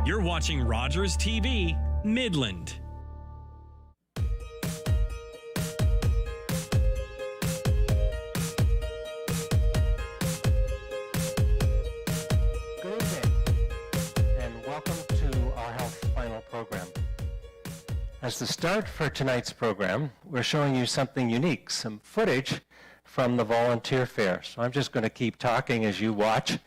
You're watching Rogers TV, Midland. Good evening, and welcome to our Health Final program. As the start for tonight's program, we're showing you something unique, some footage from the volunteer fair. So I'm just going to keep talking as you watch.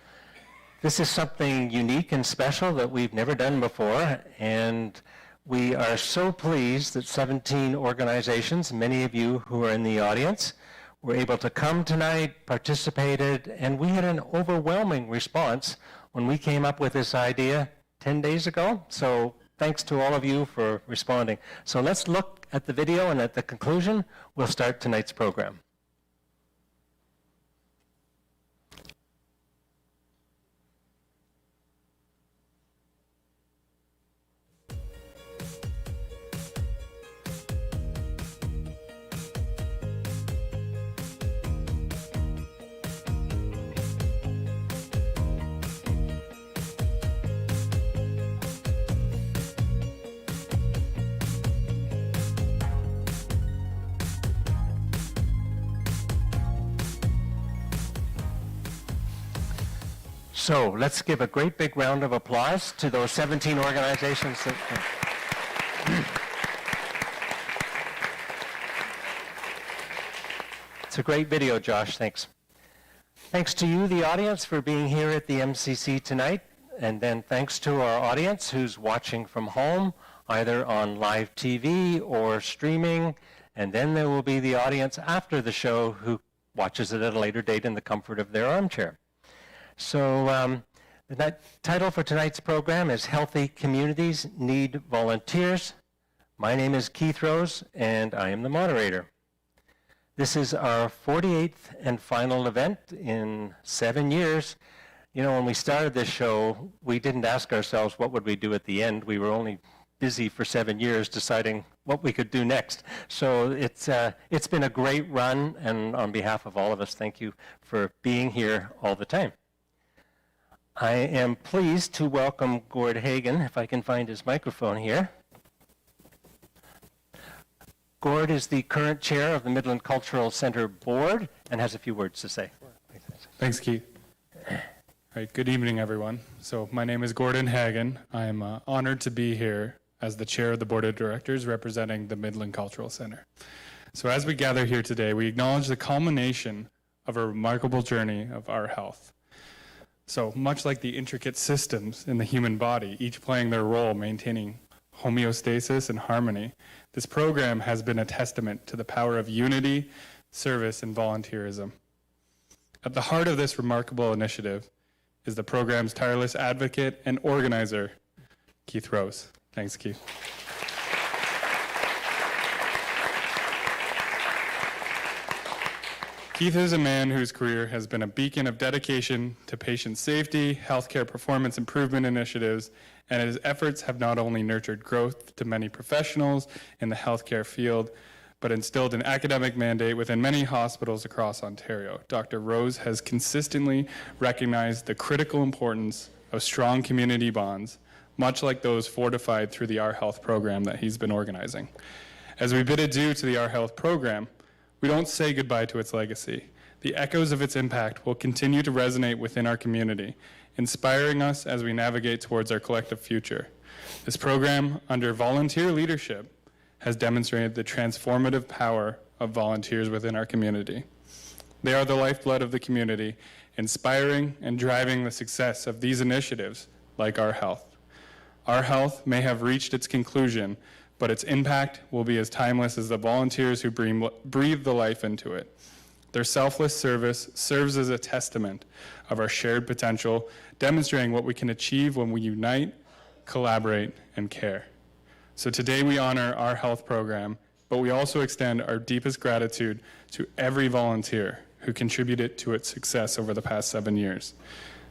This is something unique and special that we've never done before, and we are so pleased that 17 organizations, many of you who are in the audience, were able to come tonight, participated, and we had an overwhelming response when we came up with this idea 10 days ago. So thanks to all of you for responding. So let's look at the video, and at the conclusion, we'll start tonight's program. So let's give a great big round of applause to those 17 organizations. It's a great video, Josh. Thanks. Thanks to you, the audience, for being here at the MCC tonight. And then thanks to our audience who's watching from home, either on live TV or streaming. And then there will be the audience after the show who watches it at a later date in the comfort of their armchair. So the title for tonight's program is Healthy Communities Need Volunteers. My name is Keith Rose, and I am the moderator. This is our 48th and final event in 7 years. You know, when we started this show, we didn't ask ourselves what would we do at the end. We were only busy for 7 years deciding what we could do next. So it's been a great run, and on behalf of all of us, thank you for being here all the time. I am pleased to welcome Gord Hagen, if I can find his microphone here. Gord is the current chair of the Midland Cultural Center Board and has a few words to say. Thanks, Keith. All right, good evening, everyone. So my name is Gordon Hagen. I am honored to be here as the chair of the Board of Directors representing the Midland Cultural Center. So as we gather here today, we acknowledge the culmination of a remarkable journey of our health. So much like the intricate systems in the human body, each playing their role maintaining homeostasis and harmony, this program has been a testament to the power of unity, service, and volunteerism. At the heart of this remarkable initiative is the program's tireless advocate and organizer, Keith Rose. Thanks, Keith. Keith is a man whose career has been a beacon of dedication to patient safety, healthcare performance improvement initiatives, and his efforts have not only nurtured growth to many professionals in the healthcare field, but instilled an academic mandate within many hospitals across Ontario. Dr. Rose has consistently recognized the critical importance of strong community bonds, much like those fortified through the Our Health program that he's been organizing. As we bid adieu to the Our Health program, we don't say goodbye to its legacy. The echoes of its impact will continue to resonate within our community, inspiring us as we navigate towards our collective future. This program, under volunteer leadership, has demonstrated the transformative power of volunteers within our community. They are the lifeblood of the community, inspiring and driving the success of these initiatives like Our Health. Our Health may have reached its conclusion, but its impact will be as timeless as the volunteers who breathe the life into it. Their selfless service serves as a testament of our shared potential, demonstrating what we can achieve when we unite, collaborate, and care. So today we honor Our Health program, but we also extend our deepest gratitude to every volunteer who contributed to its success over the past 7 years.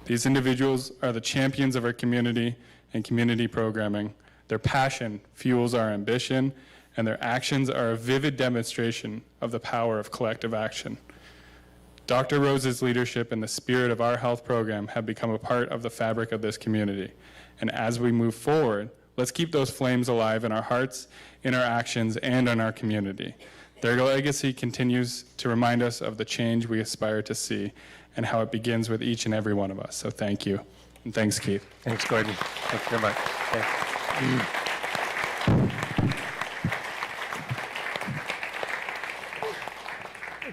These individuals are the champions of our community and community programming. Their passion fuels our ambition, and their actions are a vivid demonstration of the power of collective action. Dr. Rose's leadership and the spirit of our health program have become a part of the fabric of this community. And as we move forward, let's keep those flames alive in our hearts, in our actions, and in our community. Their legacy continues to remind us of the change we aspire to see and how it begins with each and every one of us. So thank you. And thanks, Keith. Thanks, Gordon. Thank you very much. Okay.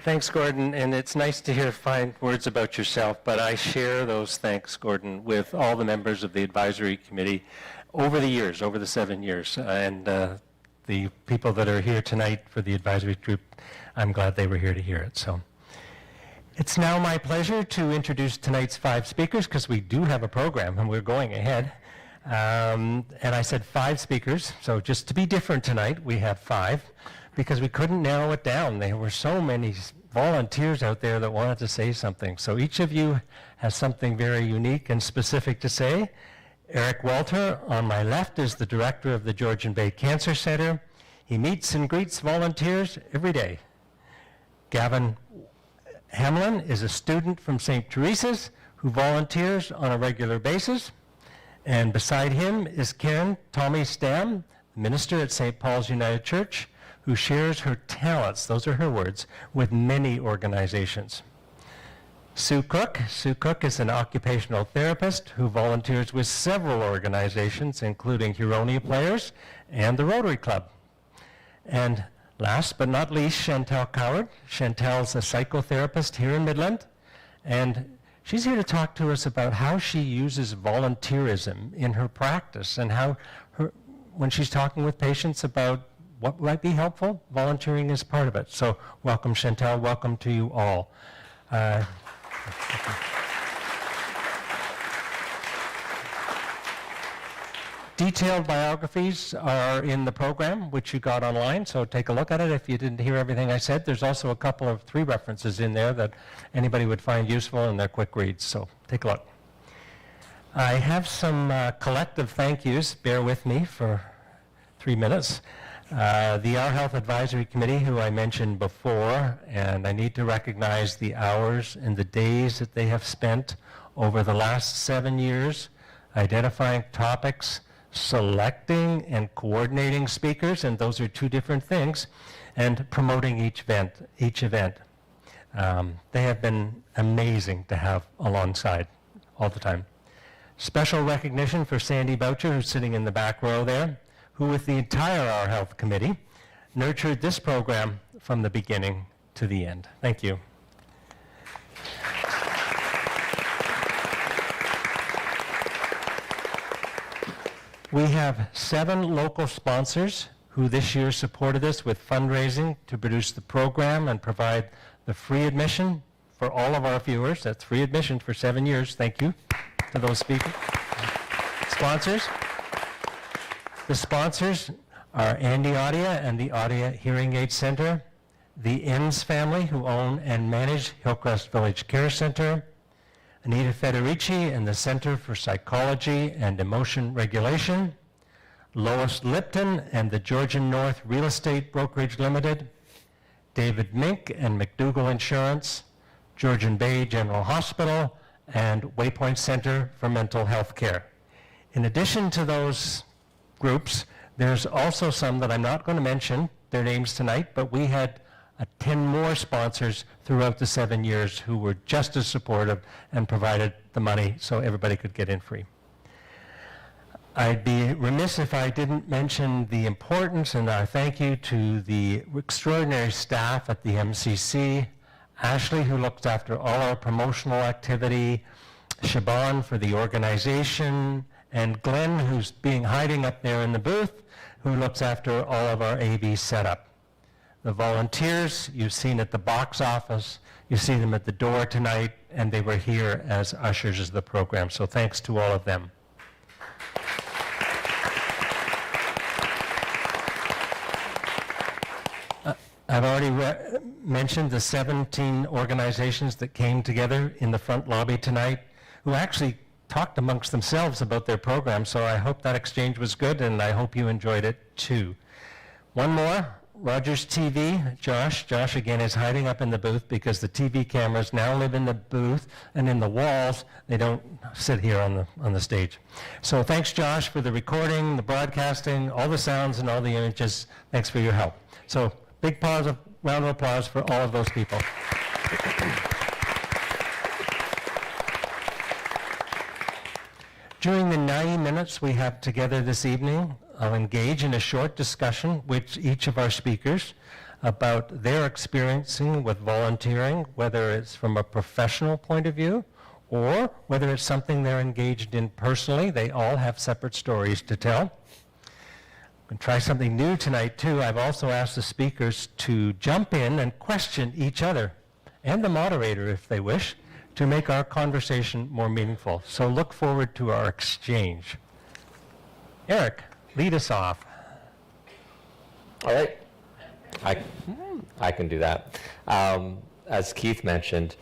Thanks, Gordon, and it's nice to hear fine words about yourself, but I share those thanks, Gordon, with all the members of the advisory committee over the years, over the 7 years, and the people that are here tonight for the advisory group, I'm glad they were here to hear it. So it's now my pleasure to introduce tonight's 5 speakers, because we do have a program and we're going ahead. And I said 5 speakers, so just to be different tonight, we have 5, because we couldn't narrow it down. There were so many volunteers out there that wanted to say something. So each of you has something very unique and specific to say. Eric Walter, on my left, is the director of the Georgian Bay Cancer Center. He meets and greets volunteers every day. Gavin Hamelin is a student from St. Teresa's who volunteers on a regular basis. And beside him is Karen Ptolemy-Stam, minister at St. Paul's United Church, who shares her talents, those are her words, with many organizations. Sue Cook is an occupational therapist who volunteers with several organizations, including Huronia Players and the Rotary Club. And last but not least, Chantel Coward. Chantel's a psychotherapist here in Midland, and she's here to talk to us about how she uses volunteerism in her practice and how when she's talking with patients about what might be helpful, volunteering is part of it. So welcome, Chantel. Welcome to you all. Detailed biographies are in the program, which you got online, so take a look at it. If you didn't hear everything I said, there's also a couple of 3 references in there that anybody would find useful, and they're quick reads, so take a look. I have some collective thank yous. Bear with me for 3 minutes. The Our Health Advisory Committee, who I mentioned before, and I need to recognize the hours and the days that they have spent over the last 7 years identifying topics, selecting and coordinating speakers, and those are 2 different things, and promoting each event. They have been amazing to have alongside all the time. Special recognition for Sandy Boucher, who's sitting in the back row there, who with the entire Our Health Committee nurtured this program from the beginning to the end. Thank you. We have 7 local sponsors who this year supported us with fundraising to produce the program and provide the free admission for all of our viewers. That's free admission for 7 years. Thank you to those speakers. Sponsors. The sponsors are Andy Audia and the Audia Hearing Aid Center, the Enns family, who own and manage Hillcrest Village Care Center, Anita Federici and the Center for Psychology and Emotion Regulation, Lois Lipton and the Georgian North Real Estate Brokerage Limited, David Mink and McDougall Insurance, Georgian Bay General Hospital, and Waypoint Center for Mental Health Care. In addition to those groups, there's also some that I'm not going to mention their names tonight, but we had 10 more sponsors throughout the 7 years who were just as supportive and provided the money so everybody could get in free. I'd be remiss if I didn't mention the importance and our thank you to the extraordinary staff at the MCC, Ashley, who looks after all our promotional activity, Shaban for the organization, and Glenn, who's hiding up there in the booth, who looks after all of our AV setup. The volunteers you've seen at the box office, you see them at the door tonight, and they were here as ushers of the program, so thanks to all of them. I've already mentioned the 17 organizations that came together in the front lobby tonight, who actually talked amongst themselves about their program, so I hope that exchange was good, and I hope you enjoyed it too. One more, Rogers TV, Josh. Josh, again, is hiding up in the booth because the TV cameras now live in the booth and in the walls. They don't sit here on the stage. So thanks, Josh, for the recording, the broadcasting, all the sounds and all the images. Thanks for your help. So big round of applause for all of those people. During the 90 minutes we have together this evening, I'll engage in a short discussion with each of our speakers about their experiencing with volunteering, whether it's from a professional point of view or whether it's something they're engaged in personally. They all have separate stories to tell. I'm going to try something new tonight too. I've also asked the speakers to jump in and question each other and the moderator if they wish, to make our conversation more meaningful. So look forward to our exchange. Eric, lead us off. All right. I can do that. As Keith mentioned,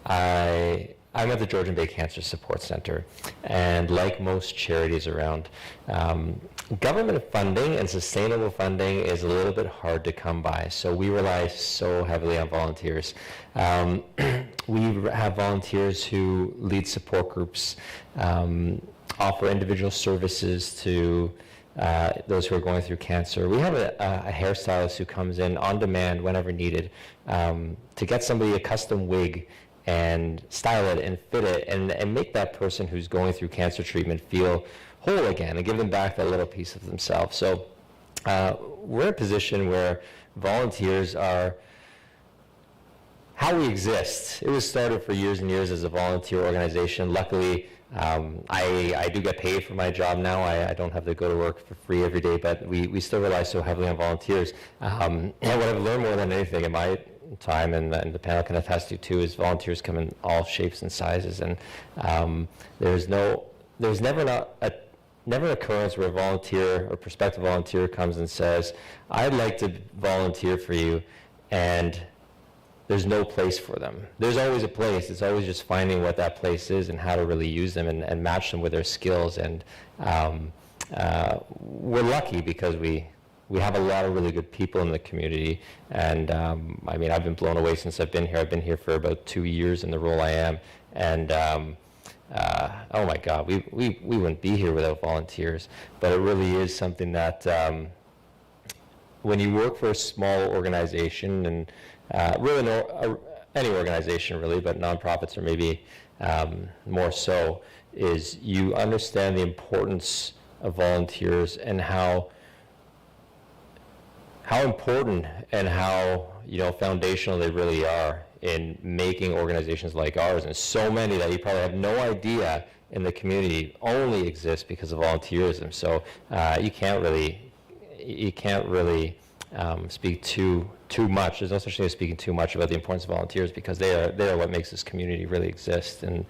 I'm at the Georgian Bay Cancer Support Center, and like most charities around, government funding and sustainable funding is a little bit hard to come by, so we rely so heavily on volunteers. We have volunteers who lead support groups, offer individual services to those who are going through cancer. We have a hairstylist who comes in on demand whenever needed to get somebody a custom wig and style it and fit it and make that person who's going through cancer treatment feel whole again and give them back that little piece of themselves. So we're in a position where volunteers are how we exist. It was started for years and years as a volunteer organization. Luckily, I do get paid for my job now. I don't have to go to work for free every day, but we still rely so heavily on volunteers. And what I've learned more than anything in my time, and the panel can attest to too, is volunteers come in all shapes and sizes, and there's never an occurrence where a volunteer or prospective volunteer comes and says, I'd like to volunteer for you, and there's no place for them. There's always a place. It's always just finding what that place is and how to really use them and match them with their skills. And we're lucky because we have a lot of really good people in the community. And I mean, I've been blown away since I've been here. I've been here for about 2 years in the role I am. And oh my God, we wouldn't be here without volunteers. But it really is something that when you work for a small organization, and really any organization really, but nonprofits are maybe more so, is you understand the importance of volunteers and how important and how foundational they really are in making organizations like ours, and so many that you probably have no idea in the community only exist because of volunteerism. So you can't really speak too much. There's no such thing as speaking too much about the importance of volunteers, because they are what makes this community really exist. And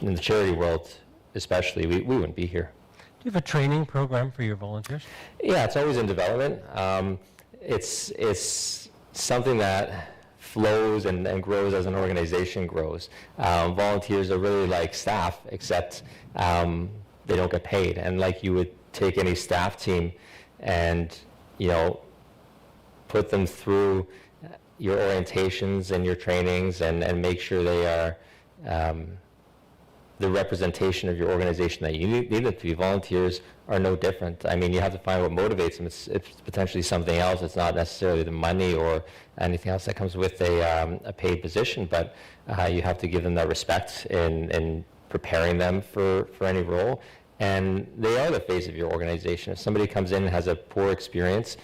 in the charity world especially, we wouldn't be here. Do you have a training program for your volunteers? Yeah, it's always in development. It's something that flows and grows as an organization grows. Volunteers are really like staff, except they don't get paid. And like you would take any staff team and put them through your orientations and your trainings and make sure they are the representation of your organization that you need them to be. Volunteers are no different. I mean, you have to find what motivates them. It's potentially something else. It's not necessarily the money or anything else that comes with a paid position, but you have to give them that respect in preparing them for any role. And they are the face of your organization. If somebody comes in and has a poor experience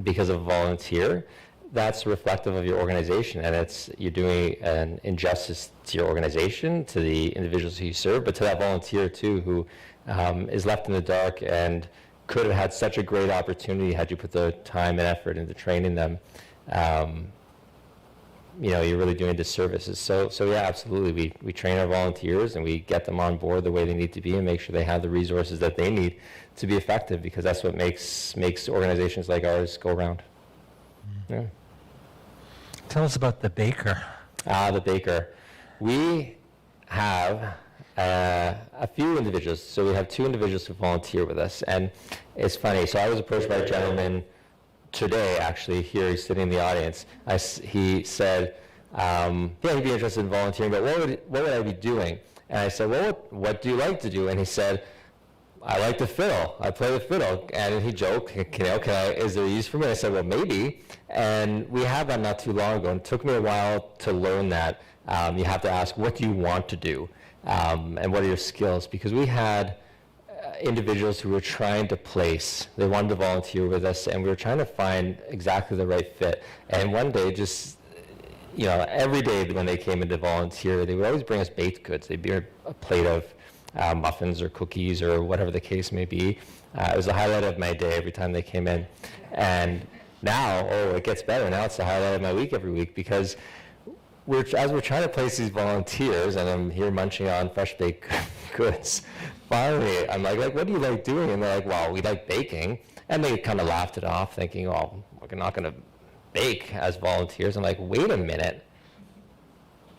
because of a volunteer, that's reflective of your organization, and you're doing an injustice to your organization, to the individuals who you serve, but to that volunteer too, who is left in the dark and could have had such a great opportunity had you put the time and effort into training them. You're really doing disservices. So yeah, absolutely. We train our volunteers and we get them on board the way they need to be and make sure they have the resources that they need to be effective, because that's what makes organizations like ours go around. Yeah. Tell us about the baker. The baker. We have a few individuals. So we have 2 individuals who volunteer with us, and it's funny. So I was approached by a gentleman today, actually, here he's sitting in the audience, he said, yeah, he'd be interested in volunteering, but what would I be doing? And I said, well, what do you like to do? And he said, I like the fiddle. I play the fiddle. And he joked, is there use for me? I said, well, maybe. And we had that not too long ago. And it took me a while to learn that. You have to ask, what do you want to do? And what are your skills? Because we had individuals who were trying to place. They wanted to volunteer with us, and we were trying to find exactly the right fit. And one day, just, every day when they came in to volunteer, they would always bring us baked goods. They'd bring a plate of muffins or cookies or whatever the case may be. It was the highlight of my day every time they came in. And now, it gets better. Now it's the highlight of my week every week, because as we're trying to place these volunteers, and I'm here munching on fresh baked goods, finally, I'm like, what do you like doing? And they're like, well, we like baking. And they kind of laughed it off, thinking, oh, we're not going to bake as volunteers. I'm like, wait a minute.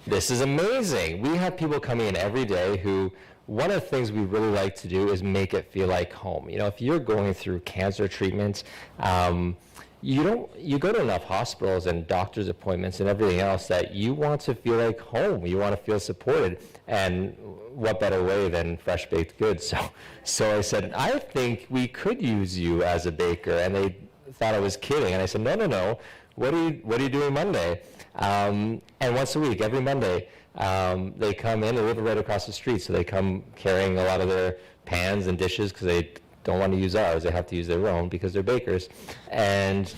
This is amazing. We have people coming in every day who, one of the things we really like to do is make it feel like home. If you're going through cancer treatments, you go to enough hospitals and doctor's appointments and everything else that you want to feel like home. You want to feel supported. And what better way than fresh baked goods? So I said, I think we could use you as a baker. And they thought I was kidding. And I said, no. What are you doing Monday? And once a week, every Monday, they come in. They live right across the street, so they come carrying a lot of their pans and dishes because they don't want to use ours. They have to use their own because they're bakers. And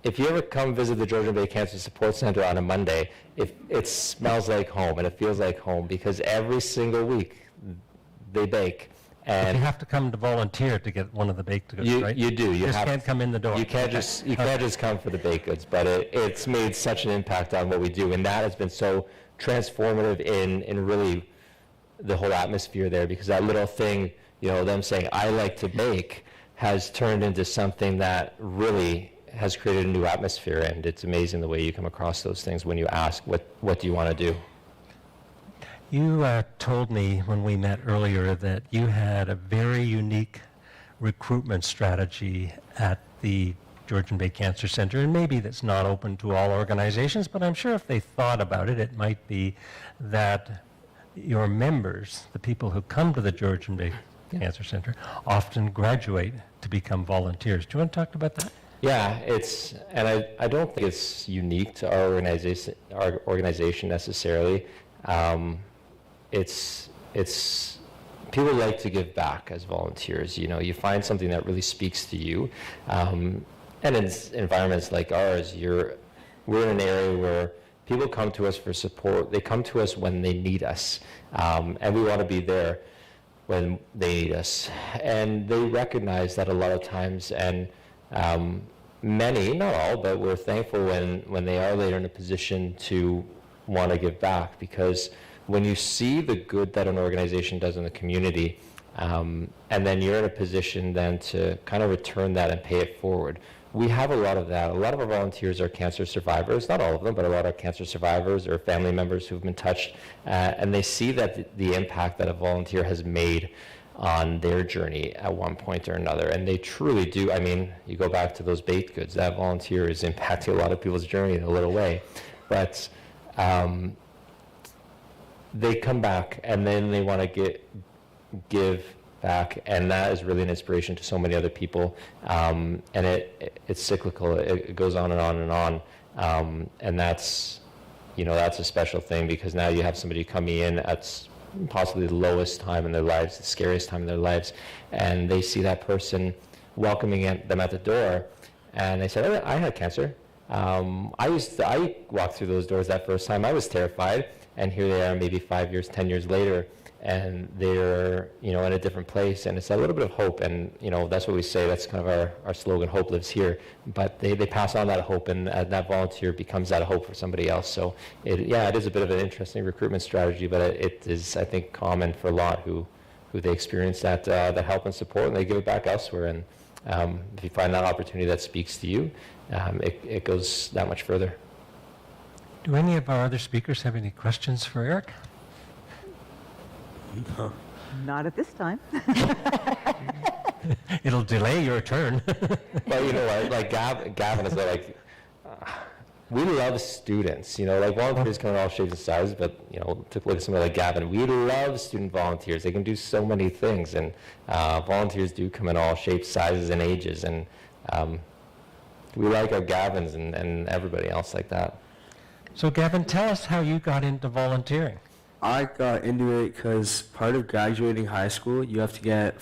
if you ever come visit the Georgian Bay Cancer Support Center on a Monday, it smells like home and it feels like home, because every single week they bake. And you have to come to volunteer to get one of the baked goods, right? You do. You just can't come in the door. You can't just come for the baked goods, but it's made such an impact on what we do, and that has been so transformative in really the whole atmosphere there, because that little thing, them saying, I like to bake, has turned into something that really has created a new atmosphere, and it's amazing the way you come across those things when you ask, what do you want to do? You told me when we met earlier that you had a very unique recruitment strategy at the Georgian Bay Cancer Center, and maybe that's not open to all organizations, but I'm sure if they thought about it, it might be that your members, the people who come to the Georgian Bay Cancer Center, often graduate to become volunteers. Do you want to talk about that? Yeah, and I don't think it's unique to our organization necessarily. It's people like to give back as volunteers. You find something that really speaks to you, and in environments like ours, we're in an area where people come to us for support. They come to us when they need us, and we want to be there when they need us. And they recognize that a lot of times, and many, not all, but we're thankful when they are later in a position to want to give back, because when you see the good that an organization does in the community, and then you're in a position then to kind of return that and pay it forward. We have a lot of that. A lot of our volunteers are cancer survivors, not all of them, but a lot are cancer survivors or family members who've been touched, and they see that the impact that a volunteer has made on their journey at one point or another, and they truly do. I mean, you go back to those baked goods, that volunteer is impacting a lot of people's journey in a little way, but they come back and then they want to give back, and that is really an inspiration to so many other people, and it's cyclical. It goes on and on and on, and that's a special thing, because now you have somebody coming in at possibly the lowest time in their lives, the scariest time in their lives, and they see that person welcoming them at the door, and they said, I had cancer. I walked through those doors that first time. I was terrified, and here they are maybe 5 years, 10 years later, and they're in a different place, and it's a little bit of hope, and that's what we say. That's kind of our slogan, hope lives here. But they pass on that hope, and that volunteer becomes that hope for somebody else. So it is a bit of an interesting recruitment strategy, but it is, I think, common for a lot who they experience that help and support, and they give it back elsewhere. And if you find that opportunity that speaks to you, it goes that much further. Do any of our other speakers have any questions for Eric? Not at this time. It'll delay your turn. But you know what, like Gavin is like, we love students, like volunteers come in all shapes and sizes, but to look at somebody like Gavin, we love student volunteers. They can do so many things, and volunteers do come in all shapes, sizes, and ages, and we like our Gavins and everybody else like that. So Gavin, tell us how you got into volunteering. I got into it because part of graduating high school, you have to get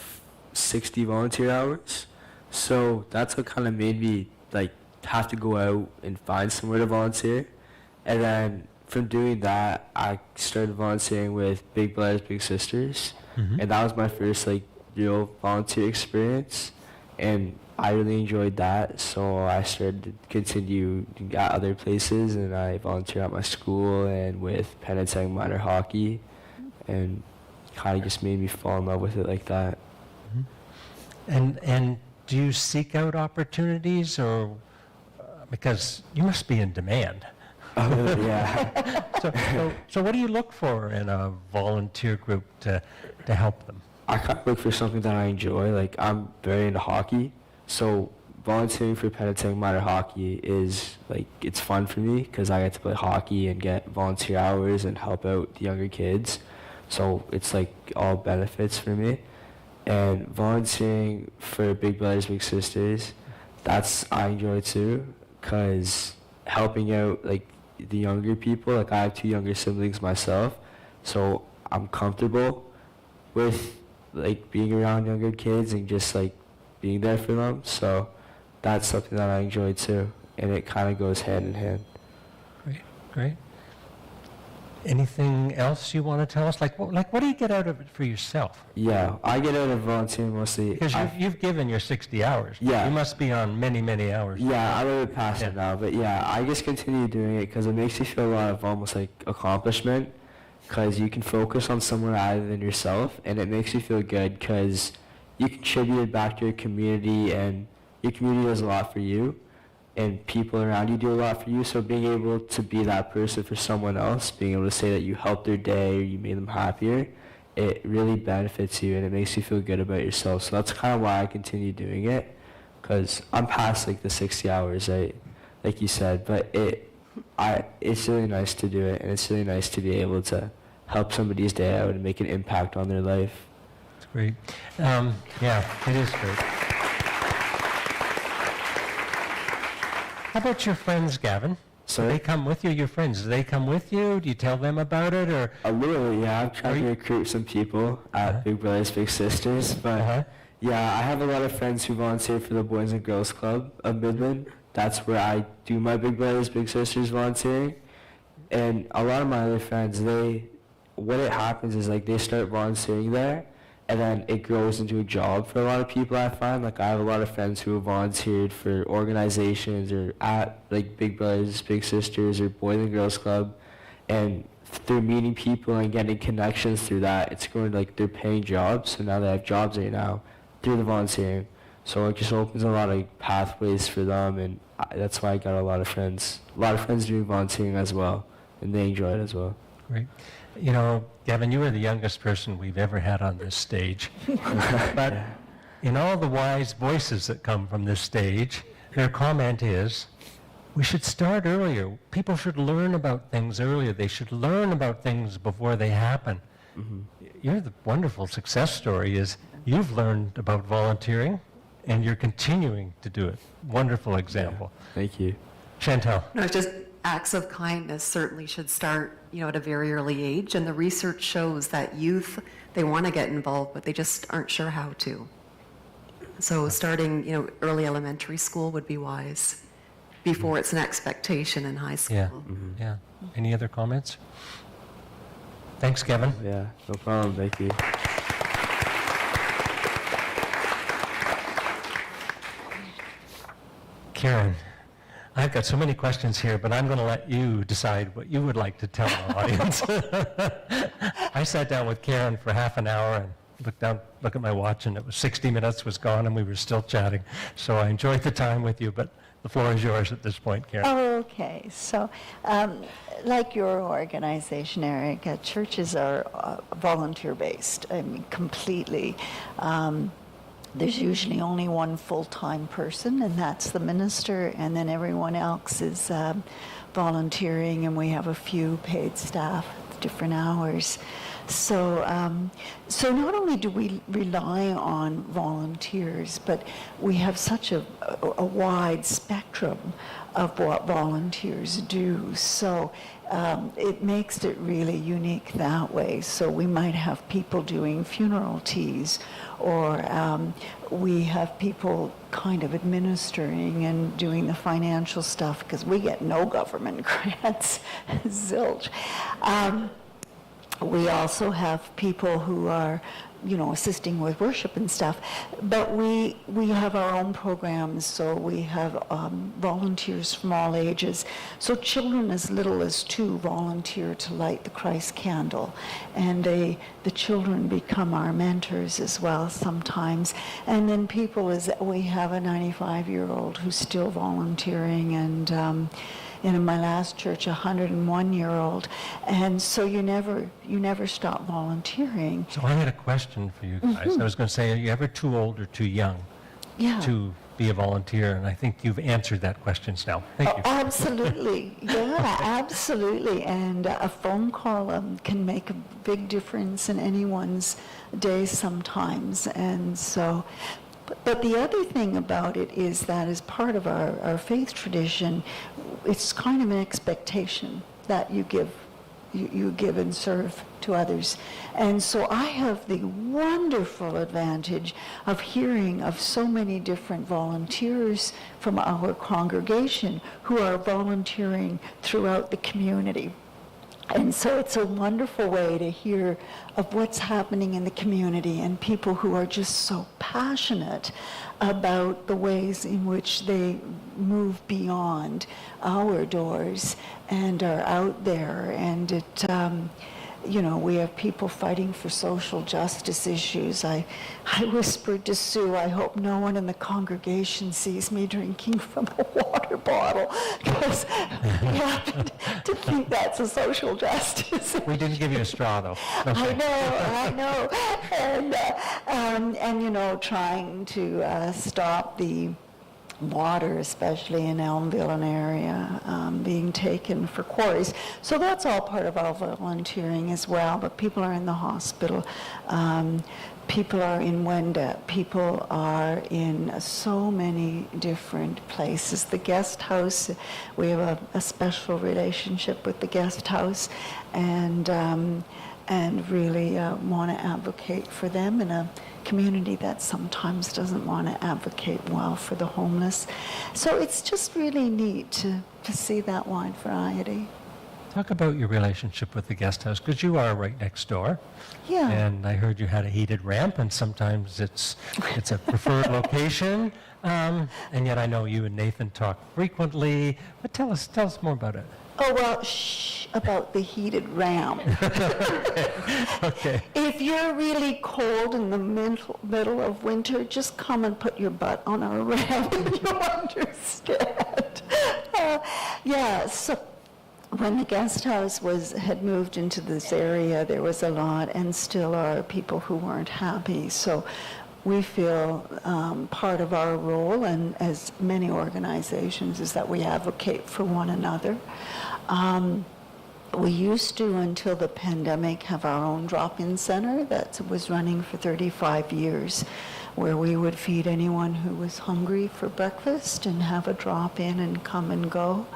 60 volunteer hours. So that's what kind of made me have to go out and find somewhere to volunteer. And then from doing that, I started volunteering with Big Brothers Big Sisters. And that was my first real volunteer experience. And I really enjoyed that, so I started to continue at other places, and I volunteered at my school and with Penetang Minor Hockey, and kind of just made me fall in love with it like that. And do you seek out opportunities, or because you must be in demand? Yeah. So what do you look for in a volunteer group to help them? I kind of look for something that I enjoy. I'm very into hockey, so volunteering for Penetang Minor Hockey is it's fun for me because I get to play hockey and get volunteer hours and help out the younger kids. So it's all benefits for me. And volunteering for Big Brothers Big Sisters, I enjoy too, because helping out the younger people, I have 2 younger siblings myself, so I'm comfortable with being around younger kids and just being there for them. So that's something that I enjoy too, and it kind of goes hand in hand. Great. Anything else you want to tell us? What do you get out of it for yourself? Yeah, I get out of volunteering mostly. Because you've given your 60 hours. Yeah. You must be on many, many hours. Yeah, I'm a little past it now, but yeah, I just continue doing it because it makes you feel a lot of almost accomplishment, because you can focus on someone other than yourself, and it makes you feel good because you contributed back to your community, and your community does a lot for you, and people around you do a lot for you. So being able to be that person for someone else, being able to say that you helped their day or you made them happier, it really benefits you, and it makes you feel good about yourself. So that's kind of why I continue doing it, because I'm past the 60 hours, like you said, but it's really nice to do it, and it's really nice to be able to help somebody's day out and make an impact on their life. It's great. Yeah, it is great. How about your friends, Gavin? Sorry? Do they come with you, your friends? Do they come with you? Do you tell them about it, or? A little, yeah. I'm trying to recruit some people at Big Brothers Big Sisters, but yeah, I have a lot of friends who volunteer for the Boys and Girls Club of Midland. That's where I do my Big Brothers Big Sisters volunteering. And a lot of my other friends, what it happens is they start volunteering there, and then it grows into a job for a lot of people, I find. I have a lot of friends who have volunteered for organizations or at Big Brothers Big Sisters or Boys and Girls Club, and through meeting people and getting connections through that, it's going they're paying jobs, so now they have jobs right now through the volunteering. So it just opens a lot of pathways for them, and that's why I got a lot of friends doing volunteering as well, and they enjoy it as well. Great. Gavin, you are the youngest person we've ever had on this stage. But in all the wise voices that come from this stage, their comment is, we should start earlier. People should learn about things earlier. They should learn about things before they happen. You're the wonderful success story is you've learned about volunteering, and you're continuing to do it. Wonderful example. Yeah. Thank you. Chantel. No, it's just acts of kindness certainly should start, at a very early age. And the research shows that youth, they want to get involved, but they just aren't sure how to. So starting, early elementary school would be wise before it's an expectation in high school. Yeah. Yeah. Any other comments? Thanks, Gavin. Yeah, no problem. Thank you. Karen, I've got so many questions here, but I'm going to let you decide what you would like to tell our audience. I sat down with Karen for half an hour and looked at my watch, and it was 60 minutes was gone, and we were still chatting. So I enjoyed the time with you, but the floor is yours at this point, Karen. Okay, so like your organization, Eric, churches are volunteer-based, completely. there's usually only one full-time person, and that's the minister, and then everyone else is volunteering, and we have a few paid staff at different hours. So, so not only do we rely on volunteers, but we have such a wide spectrum of what volunteers do. So it makes it really unique that way. So we might have people doing funeral teas, or we have people kind of administering and doing the financial stuff, because we get no government grants, zilch. We also have people who are, you know, assisting with worship and stuff, but we have our own programs. So we have volunteers from all ages. So children as little as 2 volunteer to light the Christ candle, and the children become our mentors as well sometimes. And then people, as we have a 95-year-old who's still volunteering, and in my last church, a 101-year-old, and so you never stop volunteering. So I had a question for you guys. I was going to say, are you ever too old or too young to be a volunteer? And I think you've answered that question now. Thank you. Absolutely, yeah, absolutely. And a phone call can make a big difference in anyone's day sometimes, and so. But the other thing about it is that as part of our faith tradition, it's kind of an expectation that you give and serve to others. And so I have the wonderful advantage of hearing of so many different volunteers from our congregation who are volunteering throughout the community. And so it's a wonderful way to hear of what's happening in the community, and people who are just so passionate about the ways in which they move beyond our doors and are out there. And it, you know, we have people fighting for social justice issues. I whispered to Sue, I hope no one in the congregation sees me drinking from a water bottle, because we happen to think that's a social justice. We didn't give you a straw, though. Okay. I know. And you know, trying to stop the water, especially in Elmville and area, being taken for quarries. So that's all part of our volunteering as well. But people are in the hospital. People are in Wendat. People are in so many different places. The guest house, we have a special relationship with the guest house, and really want to advocate for them in a community that sometimes doesn't want to advocate well for the homeless. So it's just really neat to see that wide variety. Talk about your relationship with the guest house, because you are right next door. Yeah. And I heard you had a heated ramp, and sometimes it's a preferred location. And yet I know you and Nathan talk frequently. But tell us more about it. Oh, well, about the heated ramp. Okay. If you're really cold in the middle of winter, just come and put your butt on our ramp and you'll understand. Yeah, so when the guest house had moved into this area, there was a lot, and still are, people who weren't happy. So we feel part of our role, and as many organizations, is that we advocate for one another. We used to, until the pandemic, have our own drop-in center that was running for 35 years, where we would feed anyone who was hungry for breakfast and have a drop-in and come and go.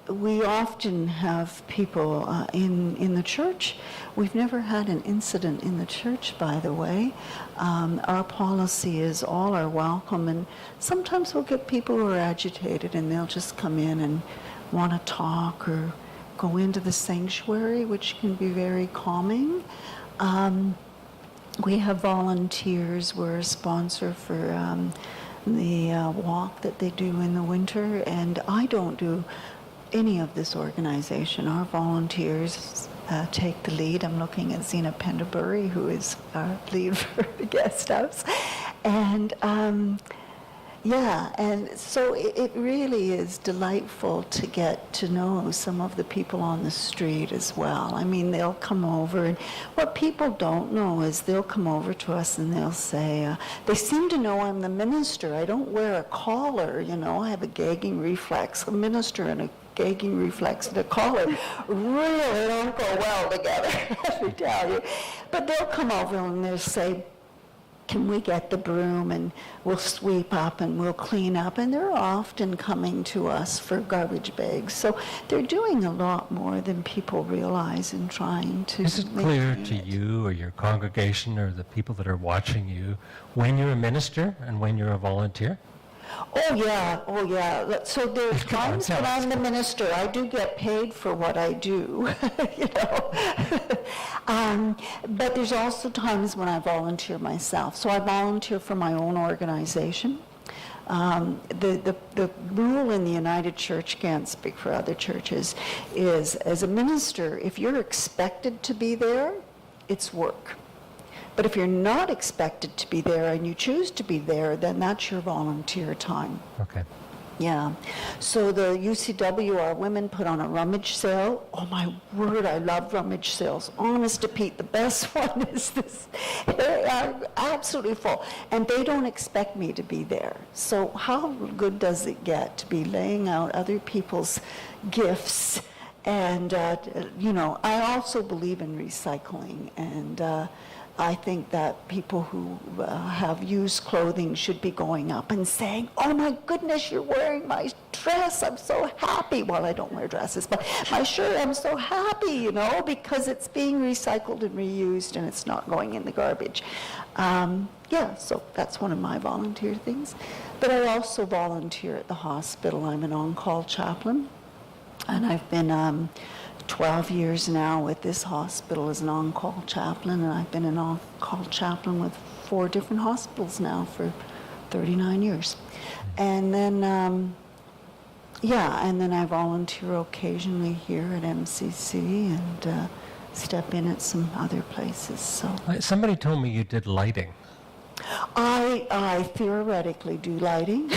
We often have people in the church. We've never had an incident in the church, by the way. Our policy is all are welcome, and sometimes we'll get people who are agitated and they'll just come in and want to talk or go into the sanctuary, which can be very calming. We have volunteers. We're a sponsor for the walk that they do in the winter, and I don't do any of this organization. Our volunteers take the lead. I'm looking at Zena Penderbury, who is our lead for the guest house. And Yeah, and so it really is delightful to get to know some of the people on the street as well. I mean, they'll come over, and what people don't know is they'll come over to us and they'll say, they seem to know I'm the minister. I don't wear a collar, you know, I have a gagging reflex. A minister and a gagging reflex and a collar really don't go well together, let me tell you. But they'll come over and they'll say, can we get the broom, and we'll sweep up and we'll clean up, and they're often coming to us for garbage bags. So they're doing a lot more than people realize in trying to Is it clear maintain to it. you or your congregation or the people that are watching you when you're a minister and when you're a volunteer? Oh yeah. So there's Come on, times tell when us. I'm the minister, I do get paid for what I do, you know. But there's also times when I volunteer myself. So I volunteer for my own organization. The rule in the United Church, can't speak for other churches, is as a minister, if you're expected to be there, it's work. But if you're not expected to be there and you choose to be there, then that's your volunteer time. Okay. Yeah. So the UCW, our women put on a rummage sale. Oh my word, I love rummage sales. Honest to Pete, the best one is this. They are absolutely full. And they don't expect me to be there. So how good does it get to be laying out other people's gifts? And, you know, I also believe in recycling, and I think that people who have used clothing should be going up and saying, oh my goodness, you're wearing my dress, I'm so happy. Well, I don't wear dresses, but my shirt, I'm so happy, you know, because it's being recycled and reused and it's not going in the garbage. Yeah, so that's one of my volunteer things. But I also volunteer at the hospital. I'm an on-call chaplain, and I've been 12 years now with this hospital as an on-call chaplain, and I've been an on-call chaplain with 4 different hospitals now for 39 years. And then, and then I volunteer occasionally here at MCC and step in at some other places. So Somebody told me you did lighting. I theoretically do lighting.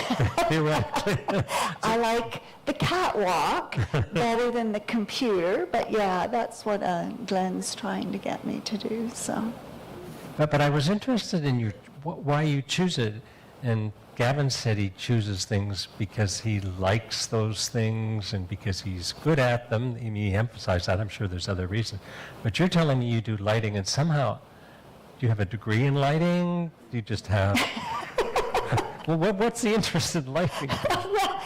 Theoretically. I like the catwalk better than the computer, but yeah, that's what Glenn's trying to get me to do, so. But I was interested in why you choose it. And Gavin said he chooses things because he likes those things and because he's good at them. I mean, he emphasized that. I'm sure there's other reasons. But you're telling me you do lighting, and somehow, do you have a degree in lighting? Do you just have... Well, what's the interest in lighting? Well,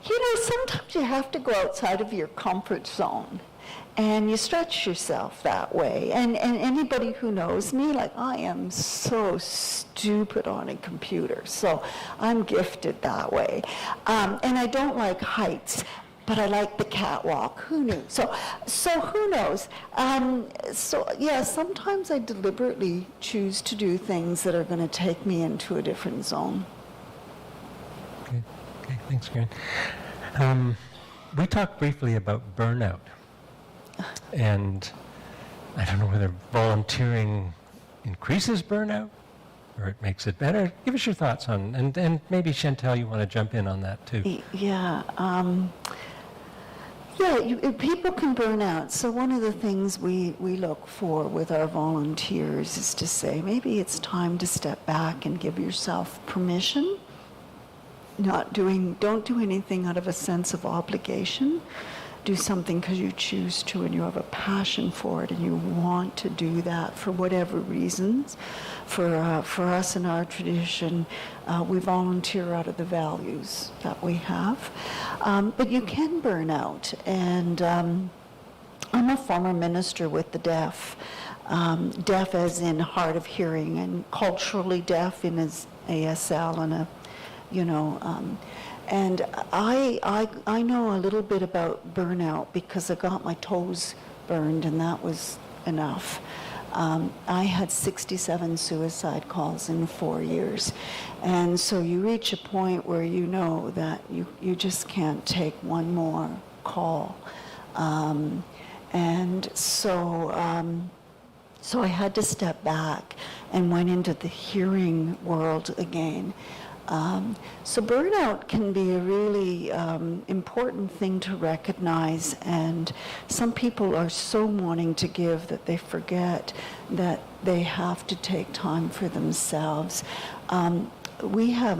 you know, sometimes you have to go outside of your comfort zone, and you stretch yourself that way. And anybody who knows me, like, I am so stupid on a computer, so I'm gifted that way. And I don't like heights, but I like the catwalk. Who knew? So who knows? So yeah, sometimes I deliberately choose to do things that are going to take me into a different zone. Okay, thanks, Karen. We talked briefly about burnout, and I don't know whether volunteering increases burnout or it makes it better. Give us your thoughts on, and maybe Chantel, you want to jump in on that too. Yeah. People can burn out. So one of the things we look for with our volunteers is to say, maybe it's time to step back and give yourself permission. Don't do anything out of a sense of obligation. Do something because you choose to and you have a passion for it and you want to do that for whatever reasons. For us in our tradition, we volunteer out of the values that we have. But you can burn out. And I'm a former minister with the deaf. Deaf as in hard of hearing, and culturally deaf in as ASL and and I know a little bit about burnout because I got my toes burned, and that was enough. I had 67 suicide calls in 4 years. And so you reach a point where you know that you just can't take one more call. So I had to step back and went into the hearing world again. So burnout can be a really important thing to recognize, and some people are so wanting to give that they forget that they have to take time for themselves. We have,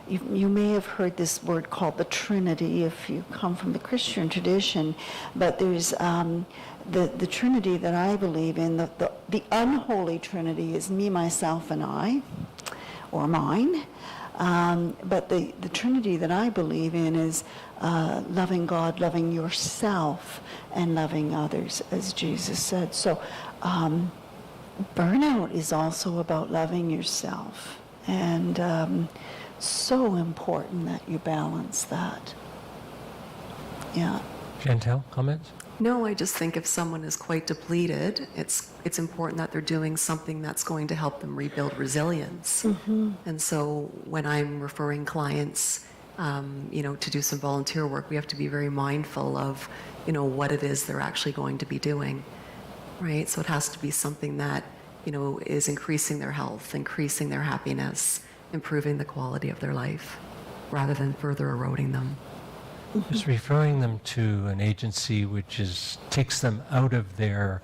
you may have heard this word called the Trinity if you come from the Christian tradition, but there's the Trinity that I believe in. The unholy Trinity is me, myself, and I, or mine. But the Trinity that I believe in is loving God, loving yourself, and loving others, as Jesus said. So burnout is also about loving yourself. And so important that you balance that. Yeah. Chantel, comments? No, I just think if someone is quite depleted, it's important that they're doing something that's going to help them rebuild resilience. And so when I'm referring clients, to do some volunteer work, we have to be very mindful of, what it is they're actually going to be doing, right? So it has to be something that, is increasing their health, increasing their happiness, improving the quality of their life, rather than further eroding them. Just referring them to an agency which takes them out of their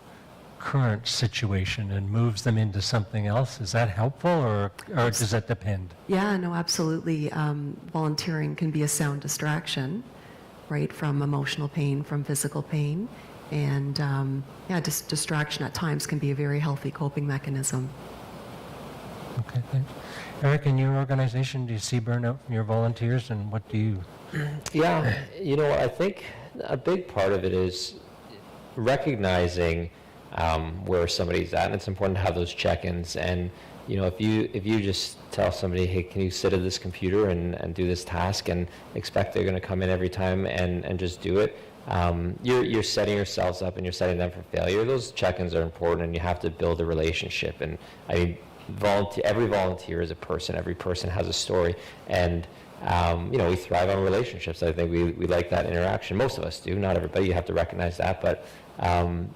current situation and moves them into something else, is that helpful, or does that depend? Yeah, no, absolutely. Volunteering can be a sound distraction, right, from emotional pain, from physical pain. And distraction at times can be a very healthy coping mechanism. Okay, thanks. Eric, in your organization, do you see burnout from your volunteers, and what do you? Yeah, I think a big part of it is recognizing where somebody's at, and it's important to have those check-ins. And if you just tell somebody, hey, can you sit at this computer and do this task, and expect they're going to come in every time and just do it, you're setting yourselves up and you're setting them for failure. Those check-ins are important, and you have to build a relationship. And I mean, every volunteer is a person. Every person has a story, and we thrive on relationships. I think we like that interaction. Most of us do. Not everybody. You have to recognize that. But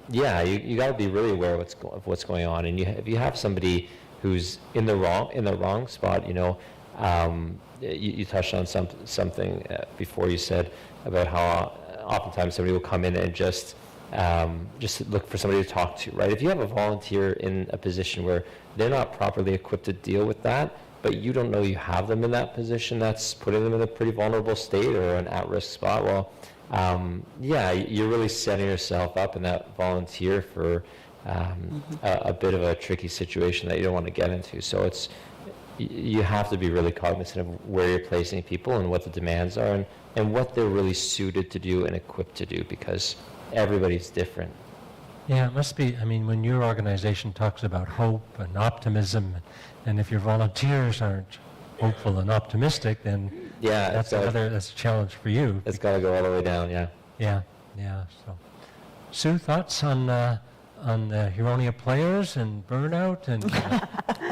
you got to be really aware of what's going on. And if you have somebody who's in the wrong spot, you touched on something before. You said about how oftentimes somebody will come in and just look for somebody to talk to, right? If you have a volunteer in a position where they're not properly equipped to deal with that, but you don't know you have them in that position, that's putting them in a pretty vulnerable state or an at-risk spot. Well, you're really setting yourself up in that volunteer for a bit of a tricky situation that you don't want to get into. So you have to be really cognizant of where you're placing people and what the demands are, and what they're really suited to do and equipped to do, because everybody's different. Yeah, it must be. I mean, when your organization talks about hope and optimism, and if your volunteers aren't hopeful and optimistic, then that's a challenge for you. It's got to go all the way down. Yeah. So, Sue, thoughts on the Huronia Players and burnout? And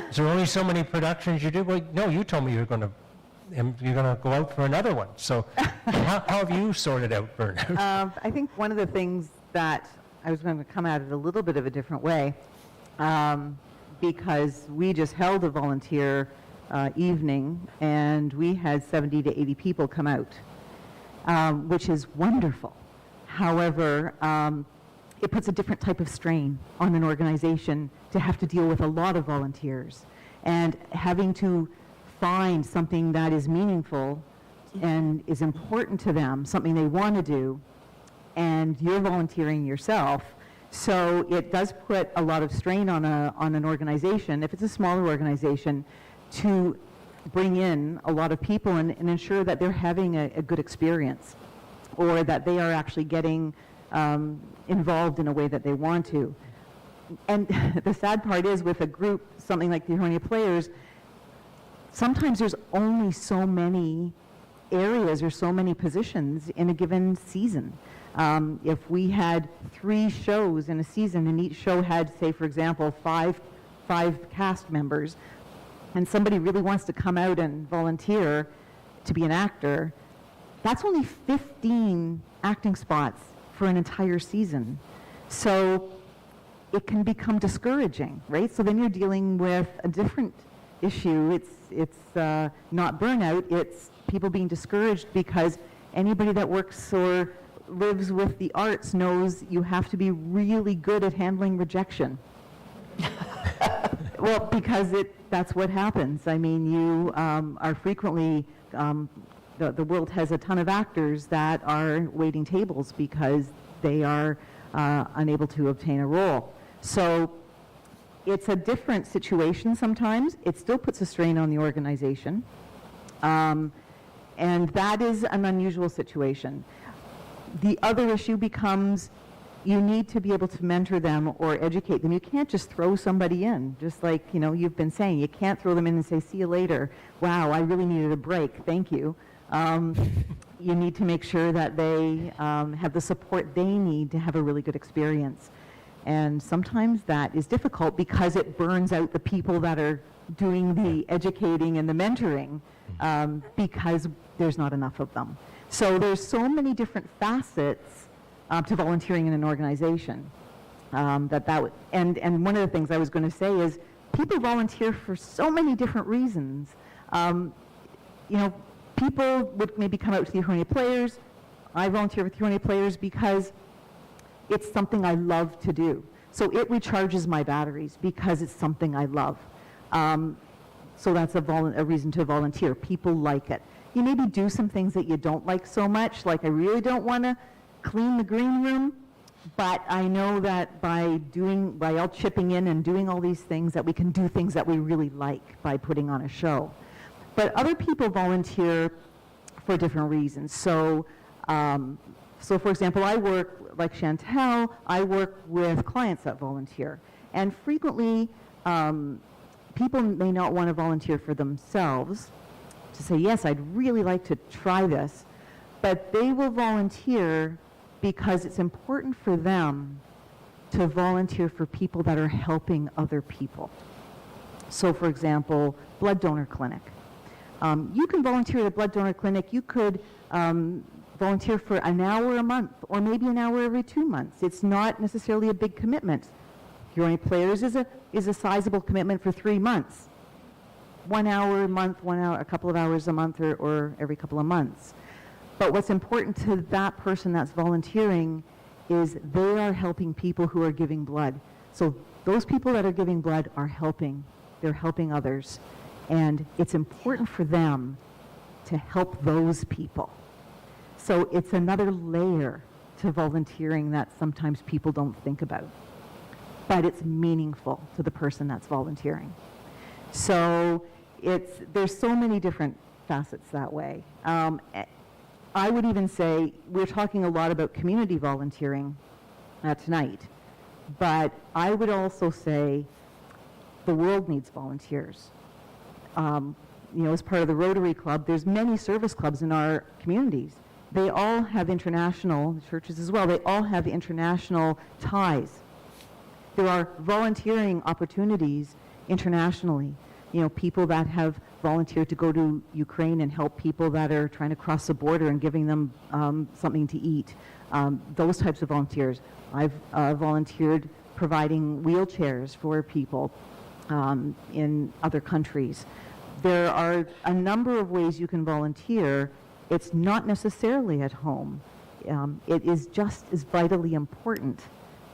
is there only so many productions you do? Well, no, you told me you're going to go out for another one. So, how have you sorted out burnout? I think one of the things that I was going to come at it a little bit of a different way, because we just held a volunteer evening, and we had 70 to 80 people come out, which is wonderful. However, it puts a different type of strain on an organization to have to deal with a lot of volunteers, and having to find something that is meaningful and is important to them, something they want to do, and you're volunteering yourself. So it does put a lot of strain on an organization, if it's a smaller organization, to bring in a lot of people and ensure that they're having a good experience, or that they are actually getting involved in a way that they want to. And the sad part is, with a group, something like the Huronia Players, sometimes there's only so many areas or so many positions in a given season. If we had 3 shows in a season, and each show had, say, for example, five cast members, and somebody really wants to come out and volunteer to be an actor, that's only 15 acting spots for an entire season. So it can become discouraging, right? So then you're dealing with a different issue. It's not burnout, it's people being discouraged, because anybody that works or lives with the arts knows you have to be really good at handling rejection. Well, because that's what happens. I mean, you are frequently, the world has a ton of actors that are waiting tables because they are unable to obtain a role. So it's a different situation sometimes. It still puts a strain on the organization. And that is an unusual situation. The other issue becomes you need to be able to mentor them or educate them. You can't just throw somebody in, just like, you know, you've been saying. You can't throw them in and say, see you later. Wow, I really needed a break. Thank you. You need to make sure that they have the support they need to have a really good experience. And sometimes that is difficult because it burns out the people that are doing the educating and the mentoring because there's not enough of them. So there's so many different facets to volunteering in an organization and one of the things I was going to say is people volunteer for so many different reasons. You know, people would maybe come out to the Huronia Players. I volunteer with Huronia Players because it's something I love to do. So it recharges my batteries because it's something I love. So that's a reason to volunteer. People like it. You maybe do some things that you don't like so much, like I really don't want to clean the green room, but I know that by all chipping in and doing all these things that we can do things that we really like by putting on a show. But other people volunteer for different reasons. So for example, I work, like Chantel, I work with clients that volunteer. And frequently, people may not want to volunteer for themselves, to say, yes, I'd really like to try this, but they will volunteer because it's important for them to volunteer for people that are helping other people. So for example, blood donor clinic. You can volunteer at a blood donor clinic. You could volunteer for an hour a month or maybe an hour every 2 months. It's not necessarily a big commitment. Huronia Players is a sizable commitment for 3 months. 1 hour a month, 1 hour, a couple of hours a month or every couple of months. But what's important to that person that's volunteering is they are helping people who are giving blood. So those people that are giving blood are helping. They're helping others. And it's important for them to help those people. So it's another layer to volunteering that sometimes people don't think about. But it's meaningful to the person that's volunteering. So there's so many different facets that way. I would even say we're talking a lot about community volunteering tonight, but I would also say the world needs volunteers. As part of the Rotary Club, there's many service clubs in our communities. They all have international, churches as well, they all have international ties. There are volunteering opportunities internationally. People that have volunteered to go to Ukraine and help people that are trying to cross the border and giving them something to eat. Those types of volunteers. I've volunteered providing wheelchairs for people in other countries. There are a number of ways you can volunteer. It's not necessarily at home. It is just as vitally important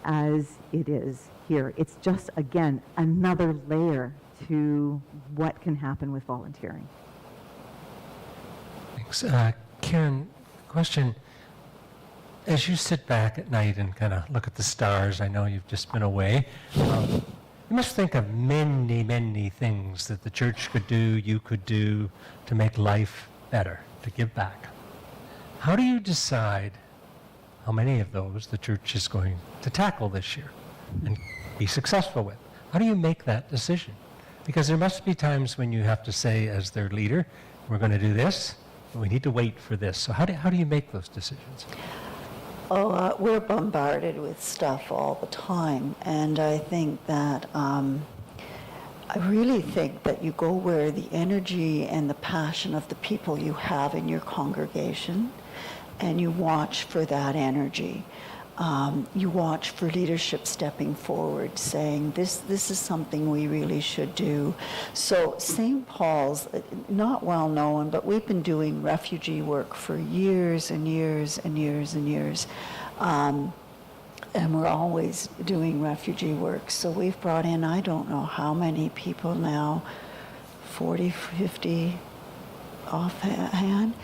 as it is here. It's just, again, another layer to what can happen with volunteering. Thanks. Karen, question. As you sit back at night and kind of look at the stars, I know you've just been away, you must think of many, many things that the church could do, you could do to make life better, to give back. How do you decide how many of those the church is going to tackle this year and be successful with? How do you make that decision? Because there must be times when you have to say, as their leader, we're going to do this, but we need to wait for this. So how do you make those decisions? We're bombarded with stuff all the time, and I think that I really think that you go where the energy and the passion of the people you have in your congregation, and you watch for that energy. You watch for leadership stepping forward, saying this is something we really should do. So St. Paul's, not well known, but we've been doing refugee work for years and years and years and years. And we're always doing refugee work. So we've brought in, I don't know how many people now, 40, 50 offhand.